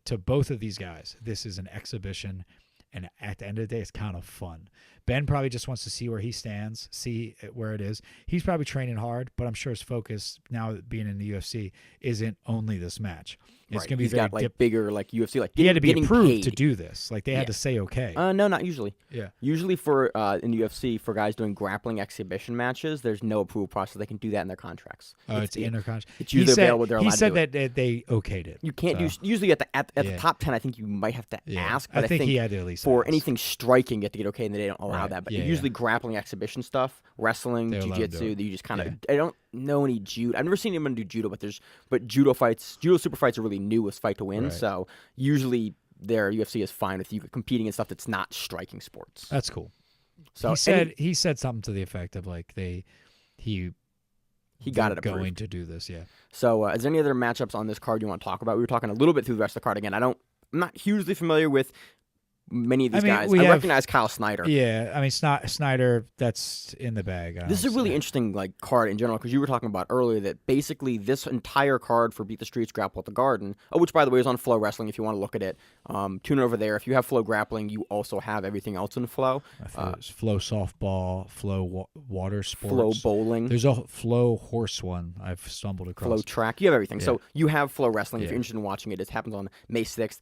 to both of these guys, this is an exhibition. And at the end of the day, it's kind of fun. Ben probably just wants to see where he stands, see where it is. He's probably training hard, but I'm sure his focus now being in the UFC isn't only this match. It's going to be
He's
very
got bigger UFC.
he had to be
getting
approved
paid.
to do this. Like they had to say okay.
No, not usually.
Yeah.
Usually for in the UFC, for guys doing grappling exhibition matches, there's no approval process. They can do that in their contracts.
It's in their contract.
It's usually available. They're allowed
he
to
said
do it.
that they okayed it.
You can't do usually at the top 10. I think you might have to ask. But
I think he had to at least
for
ask.
anything striking, you have to get okay, and they don't allow
Right.
that. But
Yeah,
usually grappling exhibition stuff, wrestling,
They're allowed to do
jiu-jitsu,
it.
you just kind of. I don't know any judo. I've never seen anyone do judo, but judo super fights are really newest fight to win.
Right.
So usually their UFC is fine with you competing in stuff that's not striking sports.
That's cool.
So
he said something to the effect of like he
got it approved.
going to do this. Yeah.
So is there any other matchups on this card you want to talk about? We were talking a little bit through the rest of the card again. I'm not hugely familiar with many of these guys. I recognize Kyle Snyder.
Yeah, I mean Snyder, that's in the bag.
This is a really interesting card in general because you were talking about earlier that basically this entire card for Beat the Streets, Grapple at the Garden, which by the way is on Flow Wrestling if you want to look at it. Tune over there. If you have Flow Grappling, you also have everything else in Flow.
There's Flow Softball, Flow Water Sports,
Flow Bowling.
There's a Flow Horse one I've stumbled across.
Flow Track. You have everything.
Yeah.
So you have Flow Wrestling if you're interested in watching it. It happens on May 6th.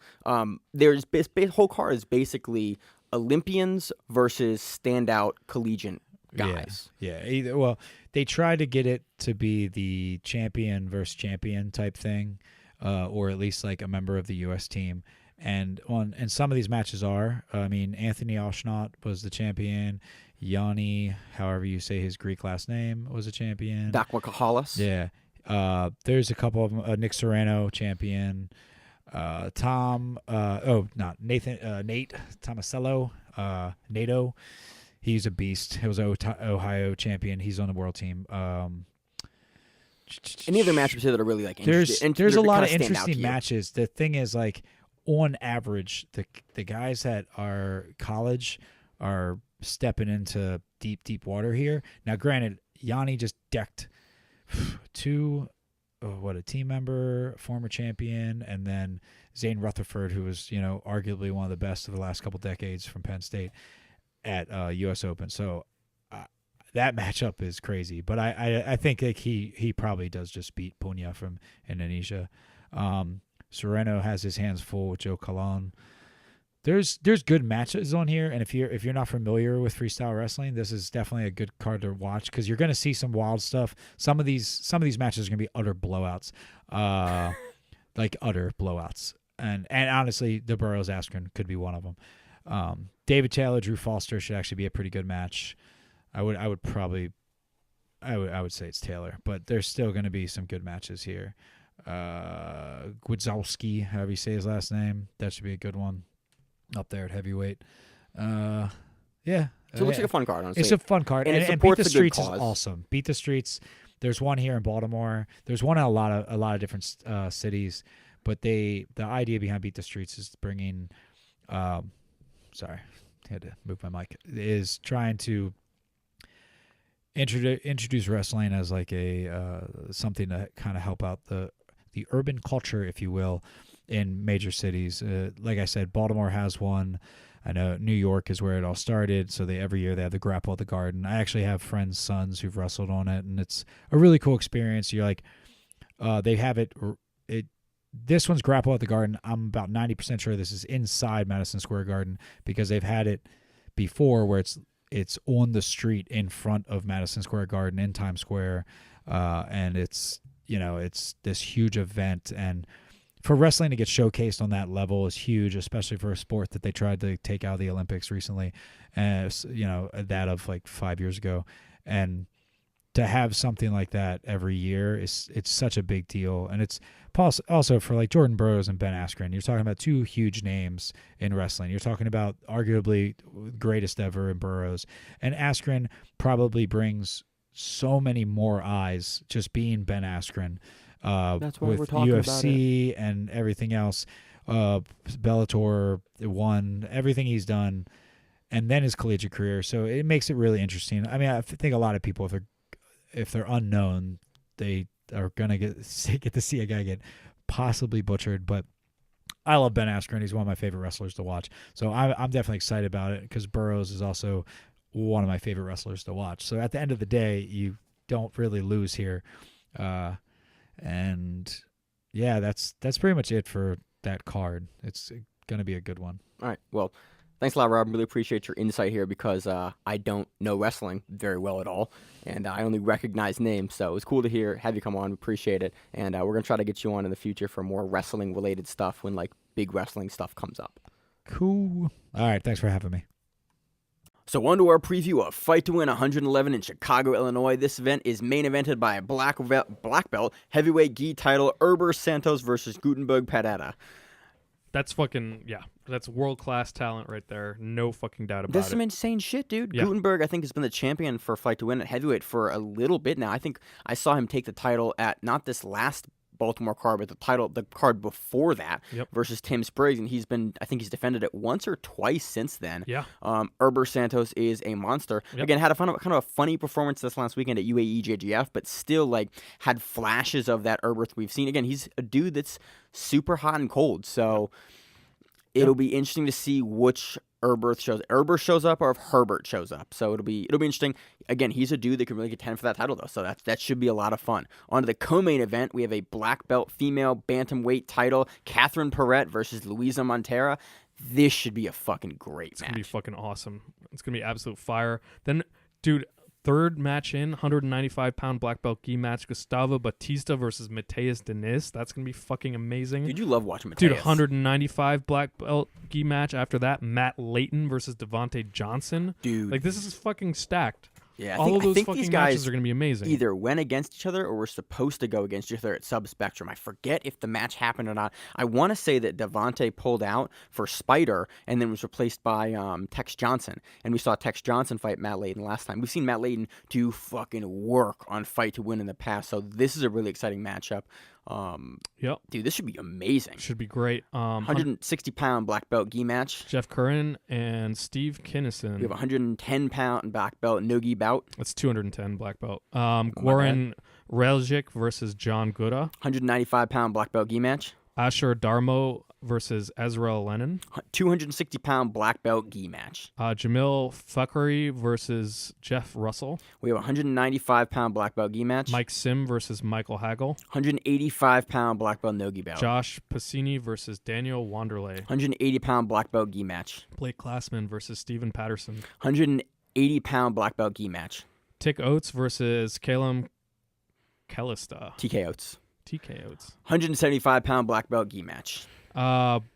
There's whole card is basically Olympians versus standout collegiate guys.
Yeah. Well, they try to get it to be the champion versus champion type thing, or at least like a member of the U.S. team. And some of these matches are. I mean, Anthony Oshnot was the champion. Yanni, however you say his Greek last name, was a champion.
Dakwa Kahalas.
Yeah. There's a couple of them. Nick Serrano, champion. Nate Tomasello, NATO. He's a beast. He was Ohio champion. He's on the world team.
Any other matchups here that are really
there's
interesting?
a lot of interesting matches. The thing is, like, on average, the guys that are college are stepping into deep water here. Now, granted, Yanni just decked two. A team member, former champion, and then Zane Rutherford, who was, arguably one of the best of the last couple decades from Penn State at U.S. Open. So that matchup is crazy. But I think like he probably does just beat Punya from Indonesia. Sereno has his hands full with Joe Colon. There's good matches on here, and if you're not familiar with freestyle wrestling, this is definitely a good card to watch because you're going to see some wild stuff. Some of these matches are going to be utter blowouts, like utter blowouts. And honestly, the Burroughs Askren could be one of them. David Taylor, Drew Foster should actually be a pretty good match. I would say it's Taylor, but there's still going to be some good matches here. Gwizdowski, however you say his last name, that should be a good one. Up there at heavyweight. Yeah.
So it looks like a fun card, honestly.
It's a fun card.
And it
Beat
supports
the
a good
Streets is
cause.
awesome. Beat the Streets. There's one here in Baltimore. There's one in a lot of different cities. But the idea behind Beat the Streets is bringing sorry, I had to move my mic. Is trying to introduce wrestling as like a something to kind of help out the urban culture, if you will, in major cities. Like I said, Baltimore has one. I know New York is where it all started, so every year they have the Grapple at the Garden. I actually have friends' sons who've wrestled on it, and it's a really cool experience. You're like, they have it. This one's Grapple at the Garden. I'm about 90% sure this is inside Madison Square Garden because they've had it before where it's on the street in front of Madison Square Garden in Times Square, and it's this huge event, and for wrestling to get showcased on that level is huge, especially for a sport that they tried to take out of the Olympics recently, and that of like 5 years ago, and to have something like that every year it's such a big deal. And it's also for like Jordan Burroughs and Ben Askren. You're talking about two huge names in wrestling. You're talking about arguably greatest ever in Burroughs, and Askren probably brings so many more eyes just being Ben Askren.
That's why
with
we're talking
UFC
about it.
and everything else. Bellator won everything he's done, and then his collegiate career. So it makes it really interesting. I mean, I think a lot of people, if they're unknown, they are gonna get to see a guy get possibly butchered. But I love Ben Askren. He's one of my favorite wrestlers to watch. So I'm definitely excited about it because Burroughs is also one of my favorite wrestlers to watch. So at the end of the day, you don't really lose here. And yeah, that's pretty much it for that card. It's gonna be a good one.
All right. Well, thanks a lot, Rob. Really appreciate your insight here because I don't know wrestling very well at all, and I only recognize names. So it was cool to have you come on. We appreciate it, and we're gonna try to get you on in the future for more wrestling-related stuff when like big wrestling stuff comes up.
Cool. All right. Thanks for having me.
So on to our preview of Fight to Win 111 in Chicago, Illinois. This event is main evented by a black belt heavyweight gi title Erberth Santos versus Gutenberg Pereira.
That's fucking, yeah. That's world-class talent right there. No fucking doubt about
That's
it.
some insane shit, dude.
Yeah.
Gutenberg, I think, has been the champion for Fight to Win at heavyweight for a little bit now. I think I saw him take the title at not this last Baltimore card, but the card before that versus Tim Spriggs, and I think he's defended it once or twice since then.
Yeah.
Erberth Santos is a monster.
Yep.
Again, had kind of a funny performance this last weekend at UAEJJF, but still like had flashes of that Erberth we've seen. Again, he's a dude that's super hot and cold, so it'll be interesting to see which Erberth shows up or if Herbert shows up. So it'll be interesting. Again, he's a dude that can really contend for that title though. So that should be a lot of fun. On to the co-main event, we have a black belt female bantamweight title, Catherine Perrette versus Luisa Montera. This should be a fucking great match.
It's going to be fucking awesome. It's going to be absolute fire. Then, dude, third match in, 195-pound black belt gi match, Gustavo Batista versus Mateus Diniz. That's going to be fucking amazing.
Dude, you love watching Mateus.
Dude, 195 black belt gi match after that. Matt Layton versus Devontae Johnson.
Dude.
Like, this is fucking stacked.
Yeah,
All of those
think
fucking
these guys
matches are going to be amazing.
either went against each other or were supposed to go against each other at Sub-Spectrum. I forget if the match happened or not. I want to say that Devontae pulled out for Spider and then was replaced by Tex Johnson. And we saw Tex Johnson fight Matt Layton last time. We've seen Matt Layton do fucking work on Fight to Win in the past. So this is a really exciting matchup.
Yep.
Dude, this should be amazing.
Should be great.
160-pound black belt gi match.
Jeff Curran and Steve Kinnison.
We have a 110-pound black belt no gi bout.
That's 210 black belt. Goran Reljic versus John Guda.
195-pound black belt gi match.
Asher Darmo versus Ezra Lennon.
260-pound black belt gi match.
Jamil Fakhri versus Jeff Russell.
We have a 195-pound black belt gi match.
Mike Sim versus Michael Hagel.
185-pound black belt no gi bout.
Josh Passini versus Daniel Wanderlei.
180-pound black belt gi match.
Blake Glassman versus Steven Patterson.
180-pound black belt gi match.
Tick Oates versus Calum Kellista.
TK Oates.
TK Oates.
175-pound black belt gi match.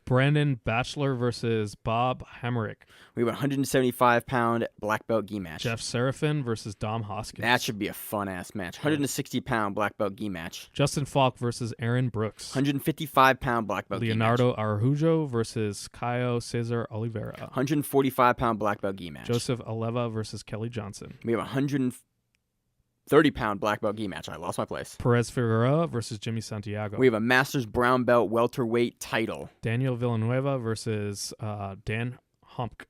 Brandon Batchelor versus Bob Hamrick.
We have a 175-pound black belt gi match.
Jeff Serafin versus Dom Hoskins.
That should be a fun-ass match. 160-pound black belt gi match.
Justin Falk versus Aaron Brooks.
155-pound black belt gi match.
Leonardo Araujo versus Caio Cesar Oliveira.
145-pound black belt gi match.
Joseph Aleva versus Kelly Johnson.
We have a 130-pound black belt gi match. I lost my place.
Perez Figueroa versus Jimmy Santiago.
We have a Masters brown belt welterweight title.
Daniel Villanueva versus Dan Humpk.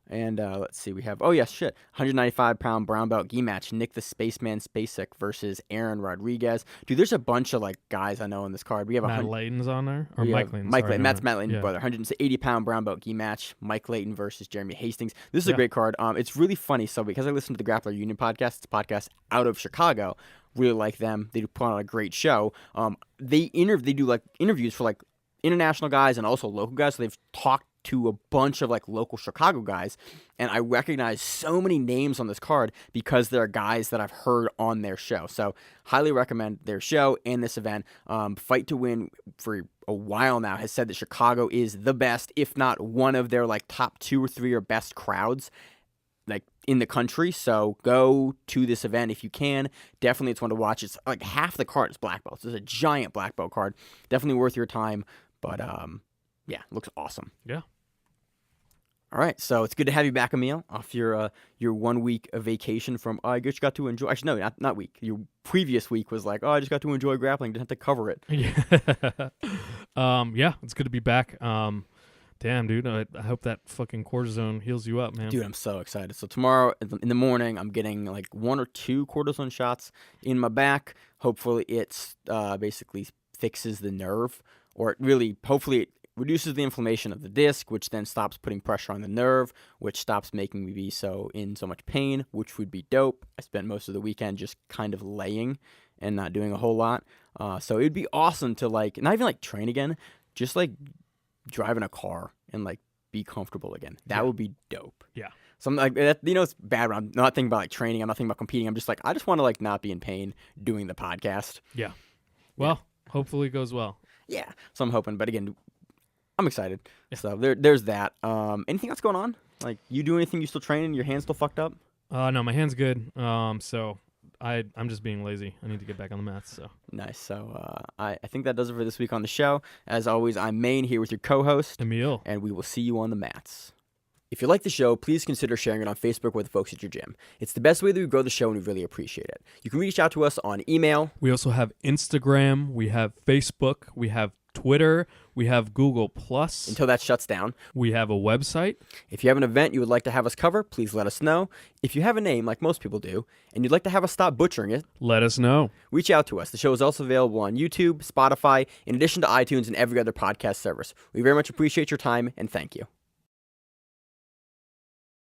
And let's see, we have 195-pound brown belt gi match, Nick the Spaceman Spacek versus Aaron Rodriguez. Dude, there's a bunch of like guys I know in this card. We have
Matt Layton's on there, or
we
Mike
have
Layton.
Mike
sorry,
Layton.
never
That's Matt
mind.
Layton's
Yeah.
brother. 180-pound brown belt gi match, Mike Layton versus Jeremy Hastings. This is a
Yeah.
great card. It's really funny. So because I listen to the Grappler Union podcast, it's a podcast out of Chicago. Really like them. They do put on a great show. They do like interviews for like international guys and also local guys. So they've talked to a bunch of like local Chicago guys, and I recognize so many names on this card because they're guys that I've heard on their show. So highly recommend their show and this event. Fight to Win for a while now has said that Chicago is the best, if not one of their like top 2 or 3 or best crowds like in the country. So go to this event if you can. Definitely it's one to watch. It's like half the card is black belts. It's a giant black belt card. Definitely worth your time. But yeah, looks awesome.
Yeah.
All right, so it's good to have you back, Emil, off your 1 week of vacation from. I just got to enjoy. Actually, no, not week. Your previous week was like, I just got to enjoy grappling. Didn't have to cover it.
Yeah. Yeah, it's good to be back. Damn, dude, I hope that fucking cortisone heals you up, man.
Dude, I'm so excited. So tomorrow in the morning, I'm getting like 1 or 2 cortisone shots in my back. Hopefully, it's basically fixes the nerve, or it really, hopefully, it reduces the inflammation of the disc, which then stops putting pressure on the nerve, which stops making me be in so much pain, which would be dope. I spent most of the weekend just kind of laying and not doing a whole lot. So it'd be awesome to like, not even like train again, just like drive in a car and like be comfortable again. That would be dope.
Yeah.
Something like that, it's bad when I'm not thinking about like training. I'm not thinking about competing. I'm just like, I just want to like not be in pain doing the podcast.
Yeah. Well, hopefully it goes well.
Yeah. So I'm hoping, but again, I'm excited. Yeah. So there's that. Anything else going on? Like you do anything? You still training? Your hand's still fucked up?
No, my hand's good. So I'm just being lazy. I need to get back on the mats. So
nice. So I think that does it for this week on the show. As always, I'm Maine here with your co-host
Emil,
and we will see you on the mats. If you like the show, please consider sharing it on Facebook with the folks at your gym. It's the best way that we grow the show, and we really appreciate it. You can reach out to us on email.
We also have Instagram. We have Facebook. We have Twitter. We have Google Plus.
Until that shuts down.
We have a website.
If you have an event you would like to have us cover, please let us know. If you have a name, like most people do, and you'd like to have us stop butchering it,
let us know.
Reach out to us. The show is also available on YouTube, Spotify, in addition to iTunes and every other podcast service. We very much appreciate your time, and thank you.